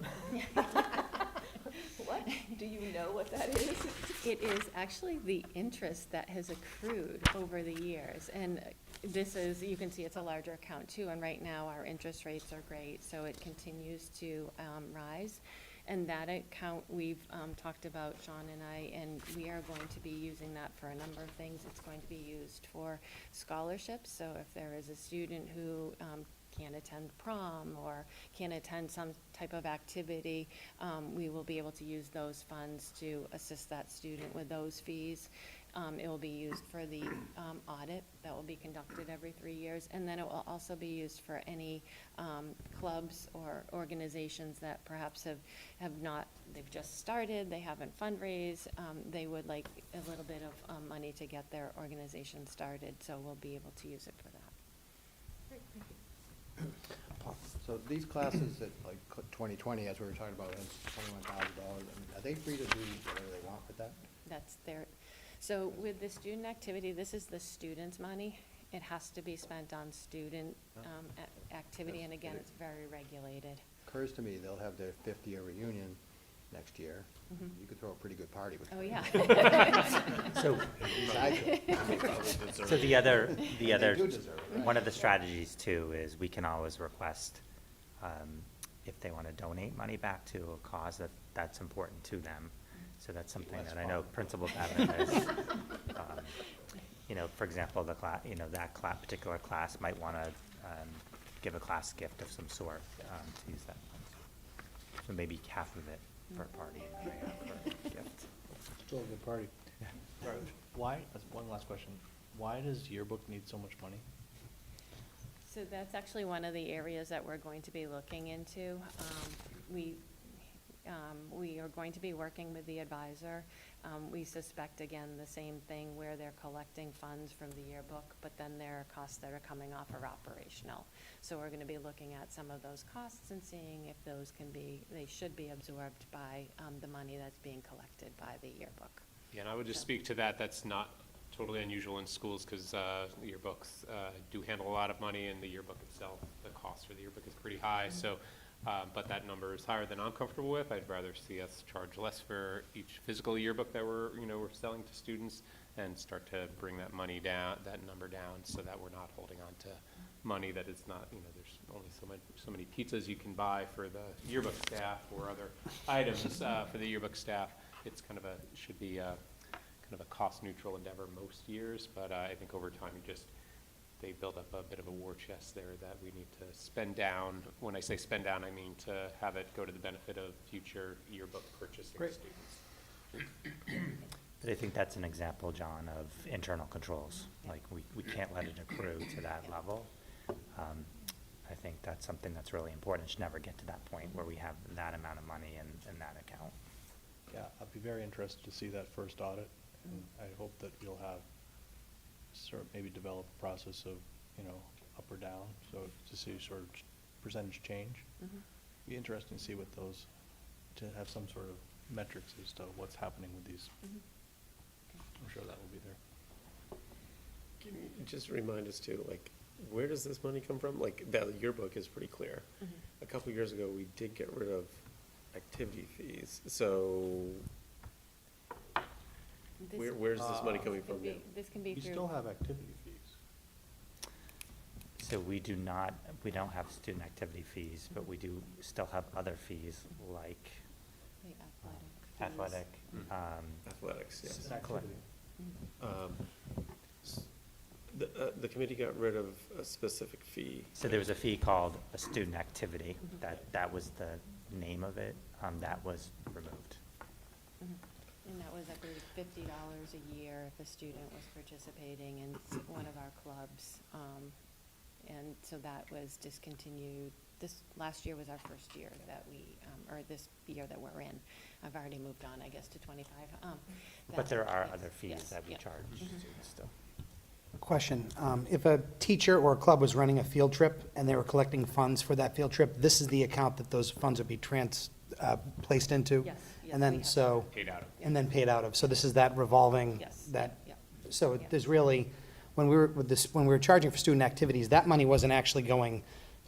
S14: What? Do you know what that is?
S12: It is actually the interest that has accrued over the years. And this is, you can see it's a larger account too, and right now our interest rates are great, so it continues to rise. And that account, we've talked about, Sean and I, and we are going to be using that for a number of things. It's going to be used for scholarships, so if there is a student who can't attend prom or can't attend some type of activity, we will be able to use those funds to assist that student with those fees. It will be used for the audit that will be conducted every 3 years, and then it will also be used for any clubs or organizations that perhaps have not, they've just started, they haven't fundraised, they would like a little bit of money to get their organization started, so we'll be able to use it for that.
S13: So these classes that, like 2020, as we were talking about, $21,000, are they free to do whatever they want with that?
S12: That's their, so with the student activity, this is the student's money. It has to be spent on student activity, and again, it's very regulated.
S13: Occurs to me, they'll have their 50-year reunion next year.
S12: Mhm.
S13: You could throw a pretty good party with that.
S12: Oh, yeah.
S2: So,
S13: I could.
S2: so the other,
S13: They do deserve it, right?
S2: one of the strategies too is we can always request, if they want to donate money back to a cause that's important to them. So that's something
S13: That's
S2: that I know
S13: fun.
S2: Principal Babin has, you know, for example, the class, you know, that particular class might want to give a class gift of some sort to use that. So maybe half of it for a party and the other half for a gift.
S8: Still a good party. Right. Why, one last question, why does yearbook need so much money?
S12: So that's actually one of the areas that we're going to be looking into. We are going to be working with the advisor. We suspect, again, the same thing where they're collecting funds from the yearbook, but then there are costs that are coming off are operational. So we're gonna be looking at some of those costs and seeing if those can be, they should be absorbed by the money that's being collected by the yearbook.
S4: Yeah, and I would just speak to that. That's not totally unusual in schools, because yearbooks do handle a lot of money, and the yearbook itself, the cost for the yearbook is pretty high. So, but that number is higher than I'm comfortable with. I'd rather see us charge less for each physical yearbook that we're selling to students, and start to bring that money down, that number down, so that we're not holding on to money that is not, there's only so many pizzas you can buy for the yearbook staff or other items for the yearbook staff. It's should be kind of a cost-neutral endeavor most years, but I think over time they build up a bit of a war chest there that we need to spend down. When I say spend down, I mean to have it go to the benefit of future yearbook purchasing students.
S2: But I think that's an example, John, of internal controls. Like, we can't let it accrue to that level. I think that's something that's really important. It should never get to that point where we have that amount of money in that account.
S8: Yeah, I'd be very interested to see that first audit, and I hope that you'll have maybe develop a process of, up or down, so to see sort of percentage change. Be interesting to see what those, to have some sort of metrics as to what's happening with these. I'm sure that will be there.
S9: Can you just remind us too, like, where does this money come from? Like, the yearbook is pretty clear. A couple years ago, we did get rid of activity fees, so where's this money coming from now?
S12: This can be
S8: You
S12: through.
S8: still have activity fees.
S2: So we don't have student activity fees, but we do still have other fees like
S12: The
S2: athletic.
S9: Athletics, yes.
S8: It's
S2: collect-
S8: activity.
S9: The committee got rid of a specific fee.
S2: So there was a fee called a student activity, that was the name of it, that was removed.
S12: And that was, I believe, $50 a year if a student was participating in one of our clubs. And so that was discontinued. This, last year was our first year that we, or this year that we're in. I've already moved on, I guess, to 25.
S2: But there are
S12: yes,
S2: other fees
S12: yes,
S2: that we
S12: yeah.
S2: charge
S12: Mhm.
S2: students still.
S1: Question, if a teacher or a club was running a field trip and they were collecting funds for that field trip, this is the account that those funds would be placed into?
S12: Yes, yes,
S1: And
S12: we
S1: then,
S12: have
S1: so,
S4: Paid out of.
S1: and then paid out of, so this is that revolving,
S12: Yes,
S1: that,
S12: yeah.
S1: so
S12: Yeah.
S1: there's really, when we were, with this, when we were charging for student activities, that money wasn't actually going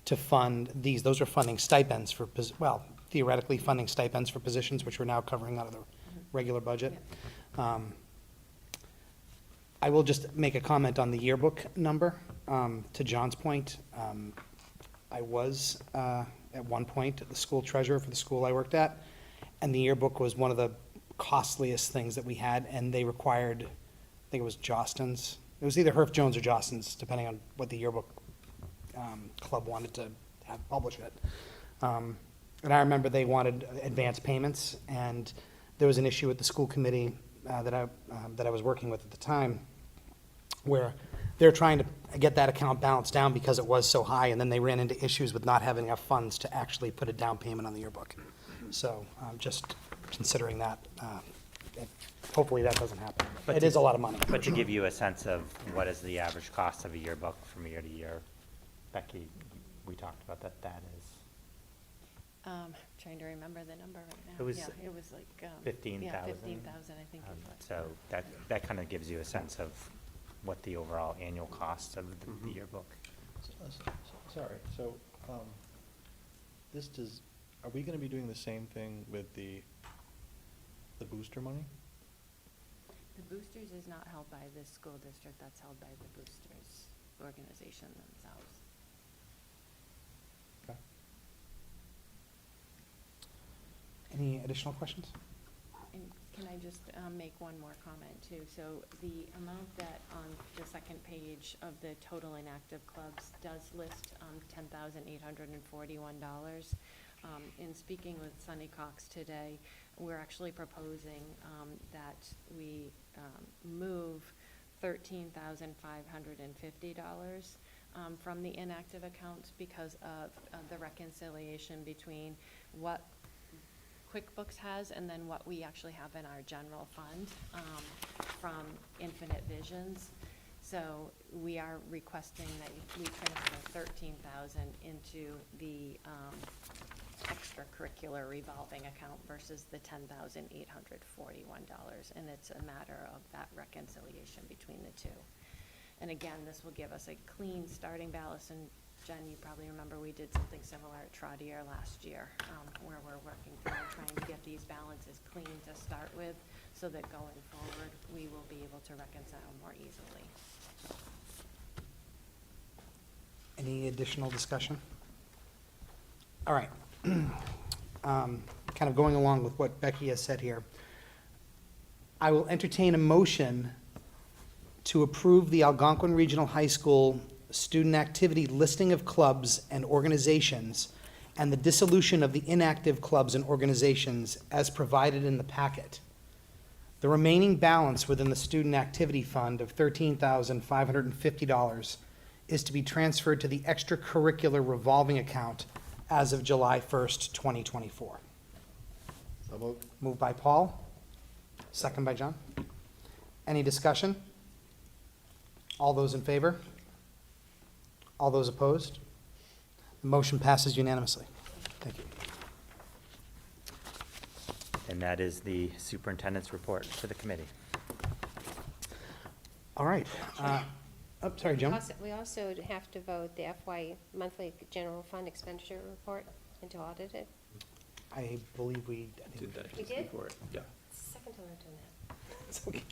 S1: to fund these, those were funding stipends for, well, theoretically funding stipends for positions, which we're now covering out of the regular budget. I will just make a comment on the yearbook number. To John's point, I was, at one point, the school treasurer for the school I worked at, and the yearbook was one of the costliest things that we had, and they required, I think it was Jostens. It was either Herff Jones or Jostens, depending on what the yearbook club wanted to have publish it. And I remember they wanted advance payments, and there was an issue with the school committee that I was working with at the time, where they're trying to get that account balanced down because it was so high, and then they ran into issues with not having enough funds to actually put a down payment on the yearbook. So just considering that, hopefully that doesn't happen.
S2: But
S1: It
S2: to-
S1: is a lot of money.
S2: But to give you a sense of what is the average cost of a yearbook from year to year, Becky, we talked about that is
S12: Trying to remember the number right now.
S2: It was
S12: Yeah, it was like.
S2: 15,000.
S12: Yeah, 15,000, I think. is what-
S2: So that kind of gives you a sense of what the overall annual cost of the yearbook.
S8: Sorry, so, this does, are we gonna be doing the same thing with the booster money?
S12: The Boosters is not held by this school district, that's held by the Boosters organization themselves.
S8: Okay.
S1: Any additional questions?
S12: And can I just make one more comment too? So the amount that on the second page of the total inactive clubs does list $10,841. In speaking with Sunny Cox today, we're actually proposing that we move $13,550 from the inactive accounts because of the reconciliation between what QuickBooks has and then what we actually have in our general fund from Infinite Visions. So we are requesting that we transfer 13,000 into the extracurricular revolving account versus the $10,841. And it's a matter of that reconciliation between the two. And again, this will give us a clean starting balance. And Jen, you probably remember we did something similar at Trottier last year, where we're working through trying to get these balances clean to start with, so that going forward, we will be able to reconcile more easily.
S1: Any additional discussion? All right. Kind of going along with what Becky has said here, I will entertain a motion to approve the Algonquin Regional High School student activity listing of clubs and organizations and the dissolution of the inactive clubs and organizations as provided in the packet. The remaining balance within the student activity fund of $13,550 is to be transferred to the extracurricular revolving account as of July 1st, 2024.
S13: So moved.
S1: Moved by Paul, second by John. Any discussion? All those in favor? All those opposed? The motion passes unanimously. Thank you.
S2: And that is the superintendent's report to the committee.
S1: All right. Sorry, Joan?
S6: We also have to vote the FY monthly general fund expenditure report and to audit it.
S1: I believe we.
S9: Did that
S6: We
S9: just
S6: did?
S9: before, yeah.
S6: Second time I've done that.
S1: It's okay.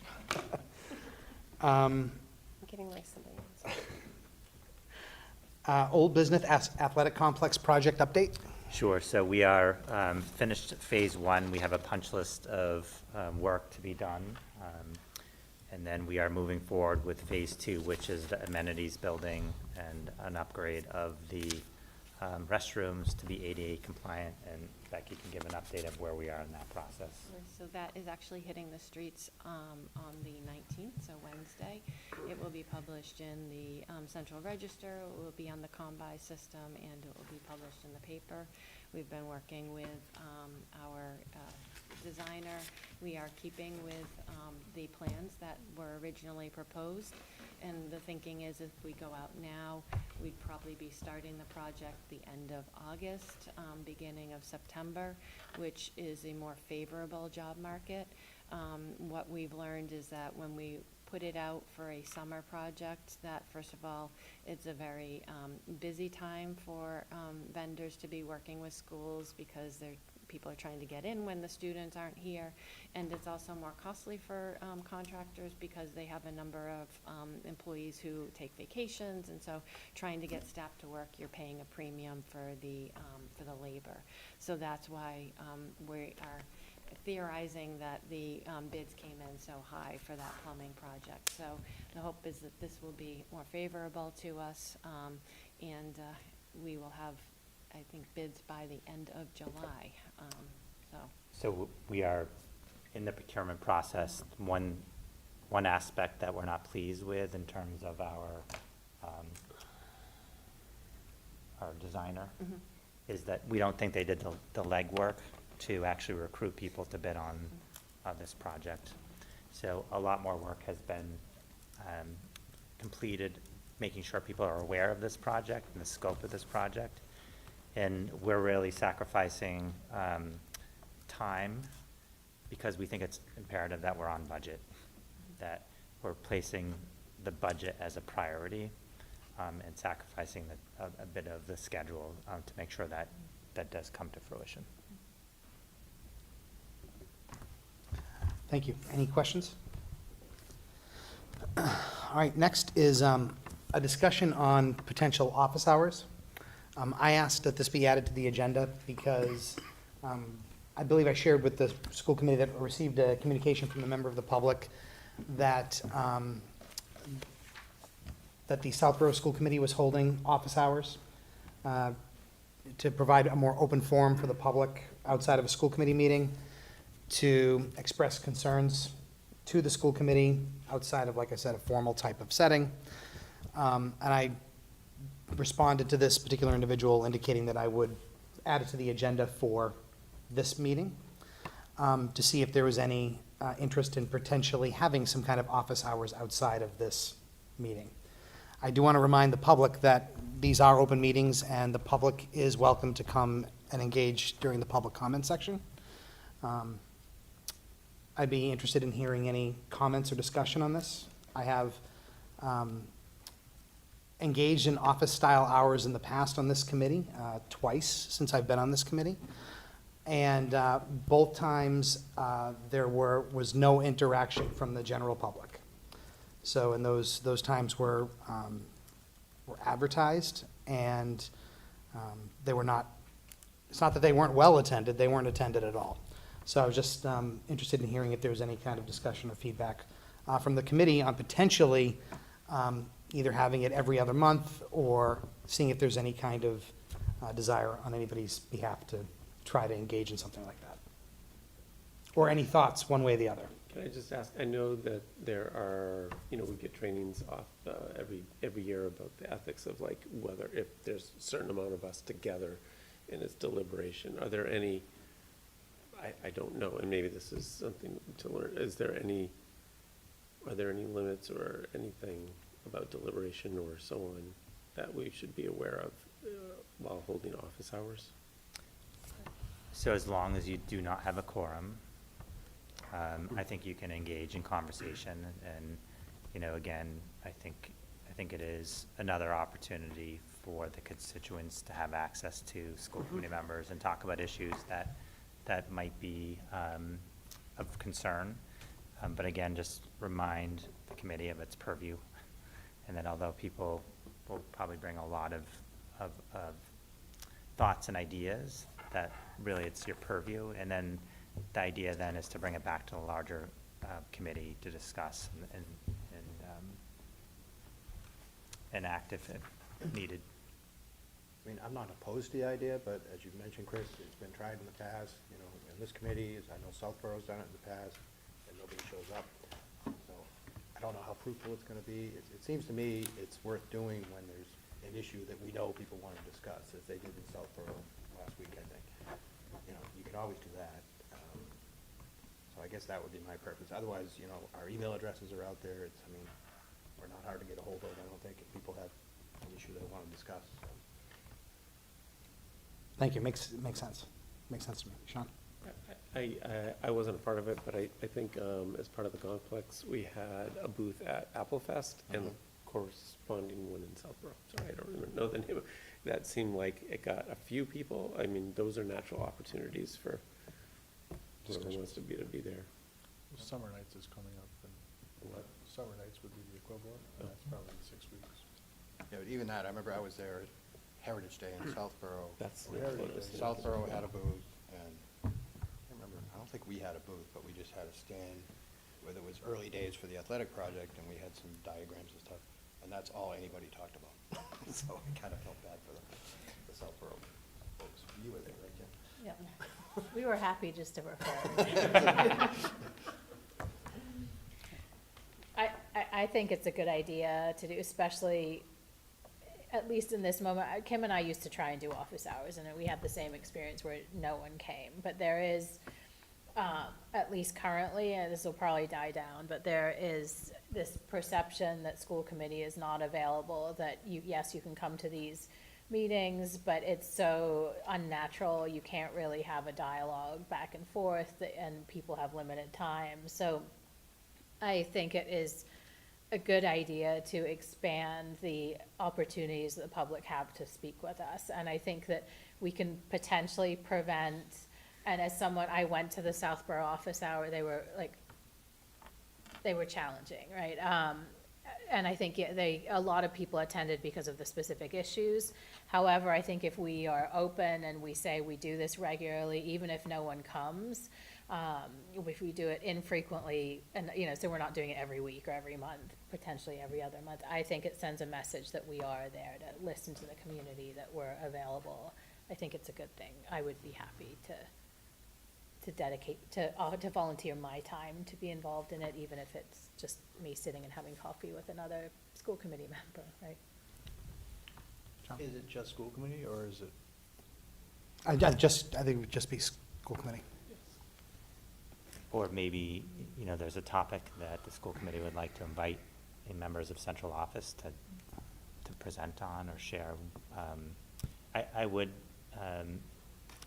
S6: I'm getting like somebody else.
S1: Old business athletic complex project update.
S2: Sure, so we are finished phase one. We have a punch list of work to be done. And then we are moving forward with phase two, which is the amenities building and an upgrade of the restrooms to be ADA compliant, and Becky can give an update of where we are in that process.
S12: So that is actually hitting the streets on the 19th, so Wednesday. It will be published in the Central Register, it will be on the Combi system, and it will be published in the paper. We've been working with our designer. We are keeping with the plans that were originally proposed. And the thinking is if we go out now, we'd probably be starting the project the end of August, beginning of September, which is a more favorable job market. What we've learned is that when we put it out for a summer project, that first of all, it's a very busy time for vendors to be working with schools because people are trying to get in when the students aren't here. And it's also more costly for contractors because they have a number of employees who take vacations, and so trying to get staff to work, you're paying a premium for the labor. So that's why we are theorizing that the bids came in so high for that plumbing project. So the hope is that this will be more favorable to us, and we will have, I think, bids by the end of July.
S2: So we are in the procurement process. One aspect that we're not pleased with in terms of our designer is that we don't think they did the legwork to actually recruit people to bid on this project. So a lot more work has been completed, making sure people are aware of this project and the scope of this project. And we're really sacrificing time because we think it's imperative that we're on budget, that we're placing the budget as a priority and sacrificing a bit of the schedule to make sure that that does come to fruition.
S1: Thank you. Any questions? All right, next is a discussion on potential office hours. I asked that this be added to the agenda because I believe I shared with the school committee that I received a communication from a member of the public that that the Southborough School Committee was holding office hours to provide a more open forum for the public outside of a school committee meeting to express concerns to the school committee outside of, like I said, a formal type of setting. And I responded to this particular individual indicating that I would add it to the agenda for this meeting to see if there was any interest in potentially having some kind of office hours outside of this meeting. I do want to remind the public that these are open meetings and the public is welcome to come and engage during the public comment section. I'd be interested in hearing any comments or discussion on this. I have engaged in office-style hours in the past on this committee, twice since I've been on this committee. And both times, there was no interaction from the general public. So, and those times were advertised, and they were not, it's not that they weren't well attended, they weren't attended at all. So I was just interested in hearing if there was any kind of discussion or feedback from the committee on potentially either having it every other month or seeing if there's any kind of desire on anybody's behalf to try to engage in something like that. Or any thoughts, one way or the other.
S9: Can I just ask, I know that there are, we get trainings off every year about the ethics of like whether, if there's a certain amount of us together and it's deliberation, are there any, I don't know, and maybe this is something to learn, are there any limits or anything about deliberation or so on that we should be aware of while holding office hours?
S2: So as long as you do not have a quorum, I think you can engage in conversation, and again, I think it is another opportunity for the constituents to have access to school committee members and talk about issues that might be of concern. But again, just remind the committee of its purview, and that although people will probably bring a lot of thoughts and ideas, that really it's your purview, and then the idea then is to bring it back to the larger committee to discuss and act if needed.
S13: I mean, I'm not opposed to the idea, but as you mentioned, Chris, it's been tried in the past, you know, in this committee, I know Southborough's done it in the past, and nobody shows up. So I don't know how fruitful it's gonna be. It seems to me it's worth doing when there's an issue that we know people want to discuss, as they did in Southborough last week, I think. You know, you can always do that. So I guess that would be my preference. Otherwise, you know, our email addresses are out there. It's, I mean, we're not hard to get a hold of, I don't think, if people have an issue they want to discuss. So.
S1: Thank you, makes sense. Makes sense to me. Sean?
S9: I wasn't a part of it, but I think as part of the complex, we had a booth at Applefest and the corresponding one in Southborough. Sorry, I don't remember, know the name. That seemed like it got a few people. I mean, those are natural opportunities for whoever wants to be there.
S8: Summer Nights is coming up, and
S9: What?
S8: Summer Nights would be the equivalent, and that's probably in 6 weeks.
S13: Yeah, but even that, I remember I was there at Heritage Day in Southborough.
S9: That's
S13: We-
S9: the photos.
S13: Southborough had a booth, and I can't remember, I don't think we had a booth, but we just had a stand where it was early days for the athletic project, and we had some diagrams and stuff, and that's all anybody talked about. So I kind of felt bad for the Southborough folks. You were there, right, Jen?
S11: Yep. We were happy just to refer. I think it's a good idea to do, especially, at least in this moment. Kim and I used to try and do office hours, and we had the same experience where no one came. But there is, at least currently, and this will probably die down, but there is this perception that school committee is not available, that yes, you can come to these meetings, but it's so unnatural, you can't really have a dialogue back and forth, and people have limited time. So I think it is a good idea to expand the opportunities that the public have to speak with us. And I think that we can potentially prevent, and as someone, I went to the Southborough office hour, they were challenging, right? And I think a lot of people attended because of the specific issues. However, I think if we are open and we say we do this regularly, even if no one comes, if we do it infrequently, and, you know, so we're not doing it every week or every month, potentially every other month, I think it sends a message that we are there to listen to the community, that we're available. I think it's a good thing. I would be happy to dedicate, to volunteer my time to be involved in it, even if it's just me sitting and having coffee with another school committee member, right?
S8: Is it just school committee, or is it?
S1: I think it would just be school committee.
S2: Or maybe, you know, there's a topic that the school committee would like to invite members of central office to present on or share. I would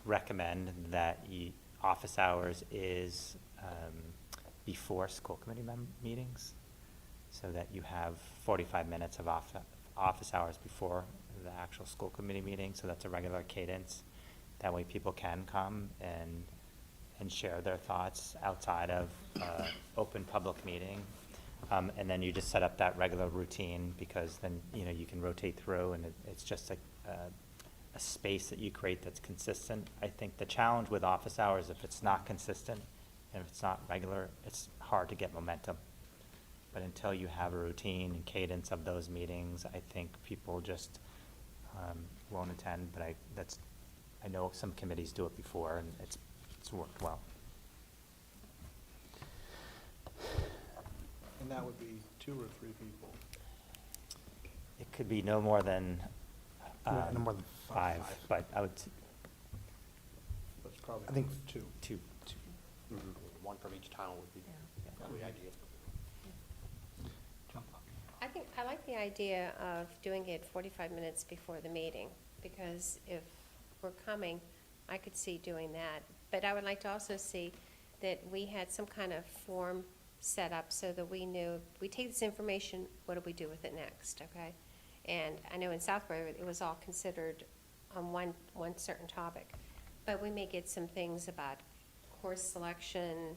S2: recommend that office hours is before school committee meetings, so that you have 45 minutes of office hours before the actual school committee meeting, so that's a regular cadence. That way people can come and share their thoughts outside of open public meeting. And then you just set up that regular routine, because then, you know, you can rotate through, and it's just a space that you create that's consistent. I think the challenge with office hours, if it's not consistent and if it's not regular, it's hard to get momentum. But until you have a routine and cadence of those meetings, I think people just won't attend. But I know some committees do it before, and it's worked well.
S8: And that would be 2 or 3 people.
S2: It could be no more than
S1: No more than
S2: five, but I would,
S8: That's probably
S1: I think
S8: 2.
S2: two.
S13: One from each town would be the idea.
S6: I like the idea of doing it 45 minutes before the meeting, because if we're coming, I could see doing that. But I would like to also see that we had some kind of form set up so that we knew, we take this information, what do we do with it next, okay? And I know in Southbury, it was all considered on one certain topic. But we may get some things about course selection,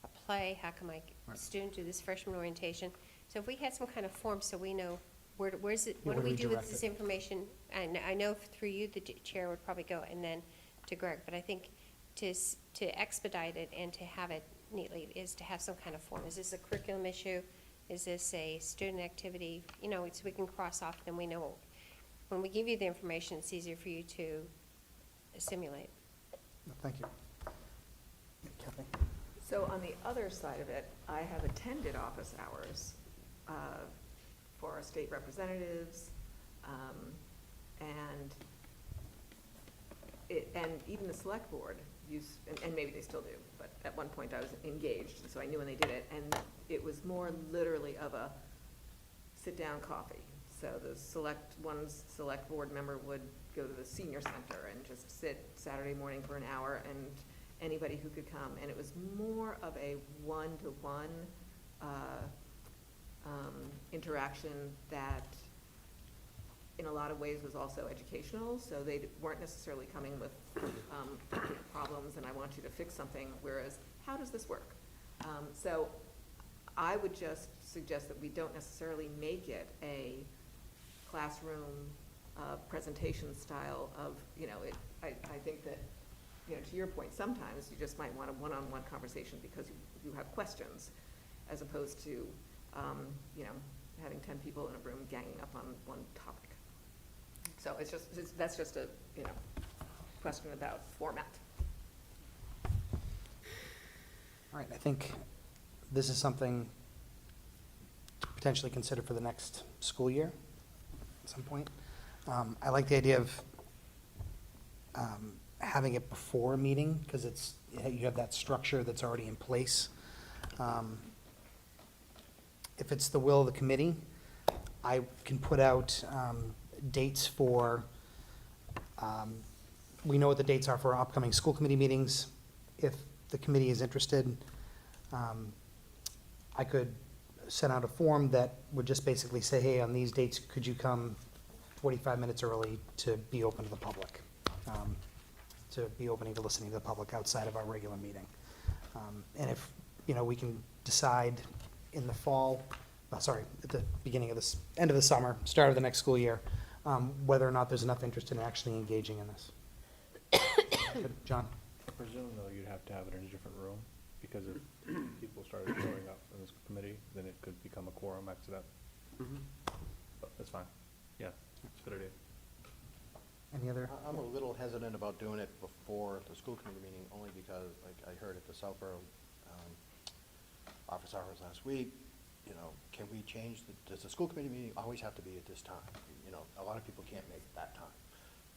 S6: a play, how can my student do this freshman orientation? So if we had some kind of form so we know where's it, what do we do with this information? And I know through you, the chair would probably go, and then to Greg. But I think to expedite it and to have it neatly is to have some kind of form. Is this a curriculum issue? Is this a student activity? You know, so we can cross off, then we know when we give you the information, it's easier for you to assimilate.
S1: Thank you. Kathy?
S7: So on the other side of it, I have attended office hours for our state representatives, and even the select board and maybe they still do, but at one point I was engaged, so I knew when they did it, and it was more literally of a sit-down coffee. So the select board member would go to the senior center and just sit Saturday morning for an hour, and anybody who could come, and it was more of a one-to-one interaction that in a lot of ways was also educational, so they weren't necessarily coming with problems and I want you to fix something, whereas how does this work? So I would just suggest that we don't necessarily make it a classroom presentation style of, I think that, to your point, sometimes you just might want a one-on-one conversation because you have questions, as opposed to, having 10 people in a room ganging up on one topic. So that's just a, question about format.
S1: All right, I think this is something to potentially consider for the next school year at some point. I like the idea of having it before a meeting, because you have that structure that's already in place. If it's the will of the committee, I can put out dates for, we know what the dates are for our upcoming school committee meetings. If the committee is interested, I could send out a form that would just basically say, hey, on these dates, could you come 45 minutes early to be open to the public, to be opening to listening to the public outside of our regular meeting. And if, we can decide in the fall, at the beginning of this, end of the summer, start of the next school year, whether or not there's enough interest in actually engaging in this. John?
S8: I presume, though, you'd have to have it in a different room, because if people started showing up in this committee, then it could become a quorum accident. But that's fine. Yeah, it's a good idea.
S1: Any other?
S13: I'm a little hesitant about doing it before the school committee meeting, only because, like, I heard at the Southborough office hours last week, can we change, does the school committee meeting always have to be at this time? A lot of people can't make that time.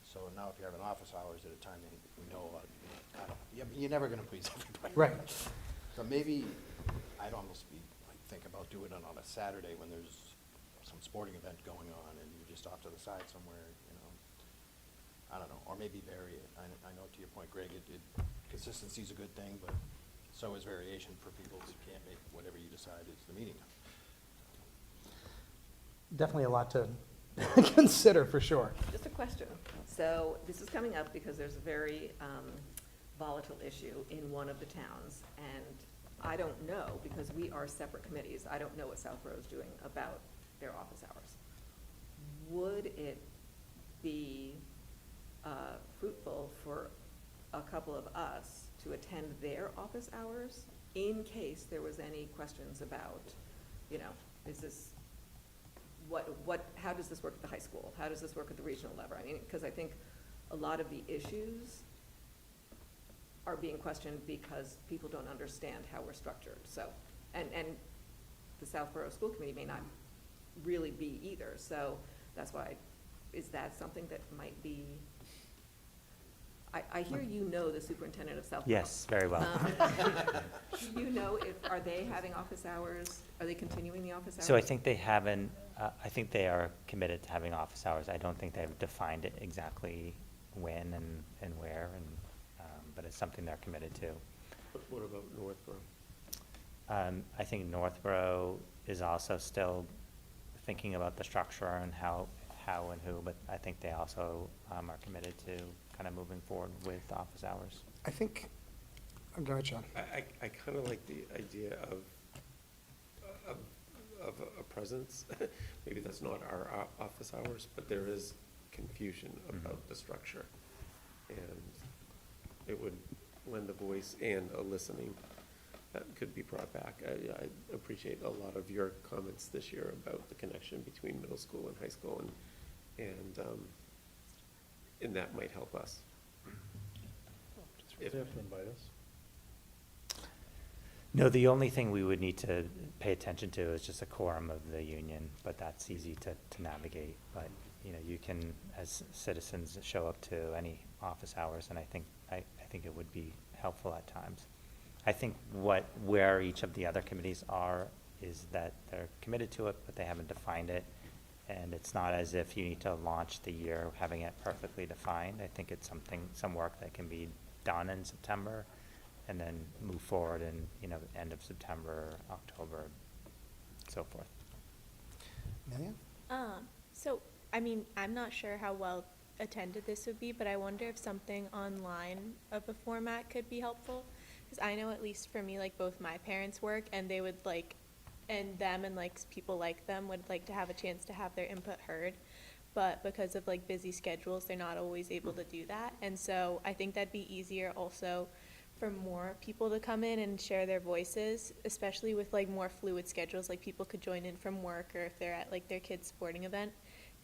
S13: So now if you have an office hours at a time, then we know, you're never gonna please everybody.
S1: Right.
S13: So maybe I'd almost think about doing it on a Saturday when there's some sporting event going on and you're just off to the side somewhere, I don't know, or maybe vary it. I know to your point, Greg, consistency is a good thing, but so is variation for people who can't make whatever you decide is the meeting.
S1: Definitely a lot to consider, for sure.
S7: Just a question. So this is coming up because there's a very volatile issue in one of the towns, and I don't know, because we are separate committees, I don't know what Southborough is doing about their office hours. Would it be fruitful for a couple of us to attend their office hours in case there was any questions about, is this, how does this work at the high school? How does this work at the regional level? I mean, because I think a lot of the issues are being questioned because people don't understand how we're structured. So, and the Southborough School Committee may not really be either. So that's why, is that something that might be, I hear the superintendent of Southborough.
S2: Yes, very well.
S7: Do you know are they having office hours? Are they continuing the office hours?
S2: So I think they haven't, I think they are committed to having office hours. I don't think they've defined it exactly when and where, but it's something they're committed to.
S9: But what about Northborough?
S2: I think Northborough is also still thinking about the structure and how and who, but I think they also are committed to kind of moving forward with office hours.
S1: I think, go ahead, John.
S9: I kind of like the idea of a presence. Maybe that's not our office hours, but there is confusion about the structure. And it would lend a voice and a listening that could be brought back. I appreciate a lot of your comments this year about the connection between middle school and high school, and and that might help us.
S8: They have to invite us.
S2: No, the only thing we would need to pay attention to is just a quorum of the union, but that's easy to navigate. But, you know, you can, as citizens, show up to any office hours, and I think it would be helpful at times. I think where each of the other committees are is that they're committed to it, but they haven't defined it. And it's not as if you need to launch the year having it perfectly defined. I think it's some work that can be done in September, and then move forward in, you know, end of September, October, so forth.
S1: Amelia?
S5: So, I mean, I'm not sure how well attended this would be, but I wonder if something online of a format could be helpful. Because I know, at least for me, like, both my parents work, and they would like, and them and like people like them would like to have a chance to have their input heard. But because of like busy schedules, they're not always able to do that. And so I think that'd be easier also for more people to come in and share their voices, especially with like more fluid schedules, like people could join in from work or if they're at like their kid's sporting event.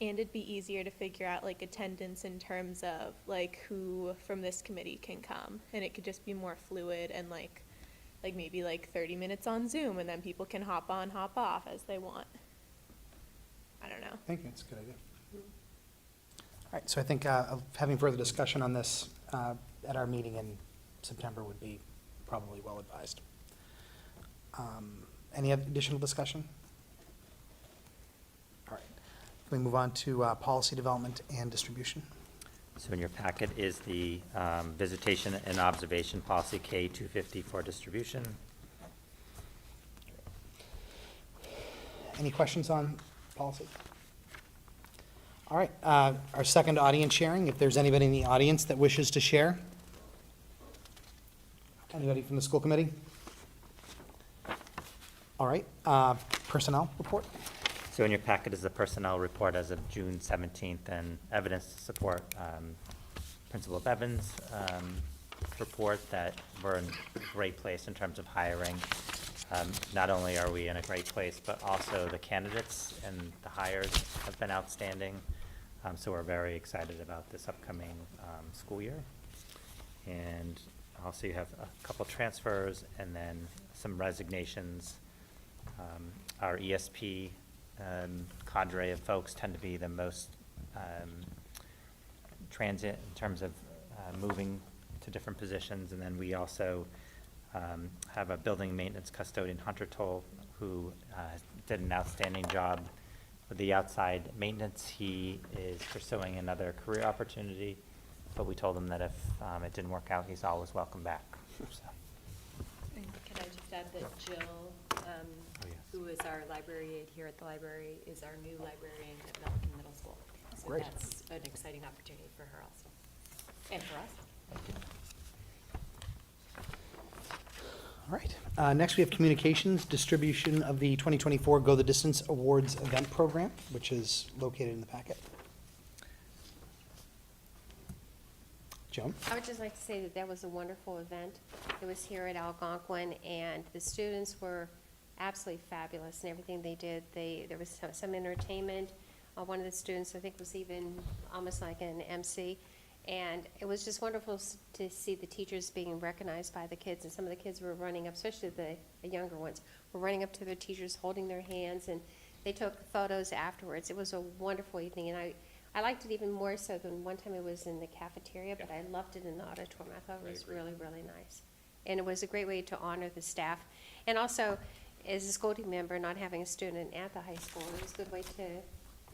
S5: And it'd be easier to figure out like attendance in terms of like who from this committee can come. And it could just be more fluid and like maybe like 30 minutes on Zoom, and then people can hop on, hop off as they want. I don't know.
S1: I think that's a good idea. All right, so I think having further discussion on this at our meeting in September would be probably well advised. Any additional discussion? All right, can we move on to policy development and distribution?
S2: So in your packet is the visitation and observation policy K-250 for distribution.
S1: Any questions on policy? All right, our second audience sharing, if there's anybody in the audience that wishes to share. Anybody from the school committee? All right, personnel report.
S2: So in your packet is the personnel report as of June 17th and evidence to support Principal Bevins' report that we're in a great place in terms of hiring. Not only are we in a great place, but also the candidates and the hires have been outstanding. So we're very excited about this upcoming school year. And also you have a couple transfers and then some resignations. Our ESP cadre of folks tend to be the most transit in terms of moving to different positions. And then we also have a building maintenance custodian, Hunter Toll, who did an outstanding job with the outside maintenance. He is pursuing another career opportunity, but we told him that if it didn't work out, he's always welcome back. So.
S10: Can I just add that Jill,
S2: yes.
S10: who is our library aide here at the library, is our new librarian at Milton Middle School. So
S1: Great.
S10: that's an exciting opportunity for her also, and for us.
S1: All right, next we have communications, distribution of the 2024 Go the Distance Awards event program, which is located in the packet. Joan?
S6: I would just like to say that that was a wonderful event. It was here at Algonquin, and the students were absolutely fabulous in everything they did. There was some entertainment. One of the students, I think, was even almost like an MC. And it was just wonderful to see the teachers being recognized by the kids. And some of the kids were running up, especially the younger ones, were running up to their teachers, holding their hands, and they took photos afterwards. It was a wonderful evening, and I liked it even more so than one time it was in the cafeteria, but I loved it in the auditorium. I thought it was really, really nice. And it was a great way to honor the staff. And also, as a school team member, not having a student at the high school, it was a good way to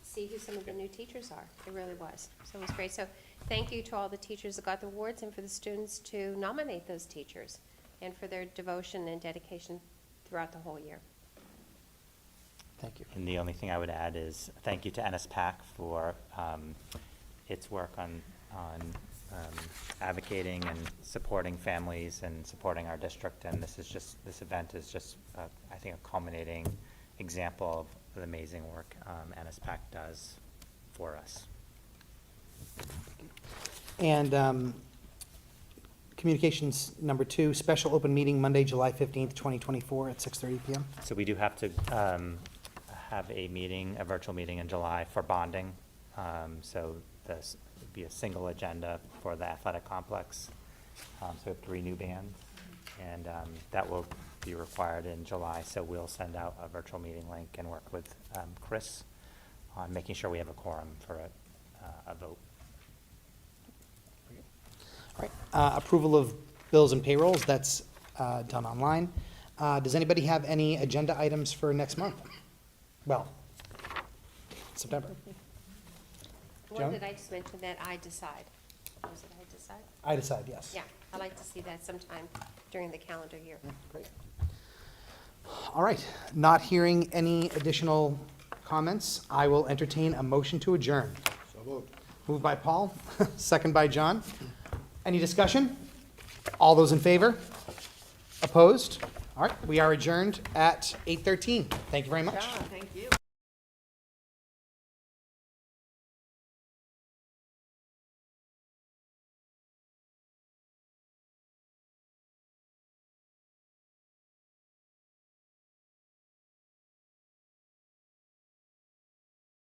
S6: see who some of the new teachers are. It really was. So it was great. So thank you to all the teachers that got the awards and for the students to nominate those teachers and for their devotion and dedication throughout the whole year.
S1: Thank you.
S2: And the only thing I would add is thank you to NSPAC for its work on advocating and supporting families and supporting our district. And this event is just, I think, a culminating example of the amazing work NSPAC does for us.
S1: And communications number 2, special open meeting Monday, July 15th, 2024 at 6:30 p.m.
S2: So we do have to have a virtual meeting in July for bonding. So this would be a single agenda for the athletic complex. So we have 3 new bands, and that will be required in July. So we'll send out a virtual meeting link and work with Chris on making sure we have a quorum for a vote.
S1: All right, approval of bills and payrolls, that's done online. Does anybody have any agenda items for next month? Well, September.
S6: One
S1: Joan?
S6: that I just mentioned that I decide. Was it I decide?
S1: I decide, yes.
S6: Yeah, I'd like to see that sometime during the calendar year.
S1: Great. All right, not hearing any additional comments, I will entertain a motion to adjourn.
S13: So moved.
S1: Moved by Paul, second by John. Any discussion? All those in favor? Opposed? All right, we are adjourned at 8:13. Thank you very much.
S3: Thank you.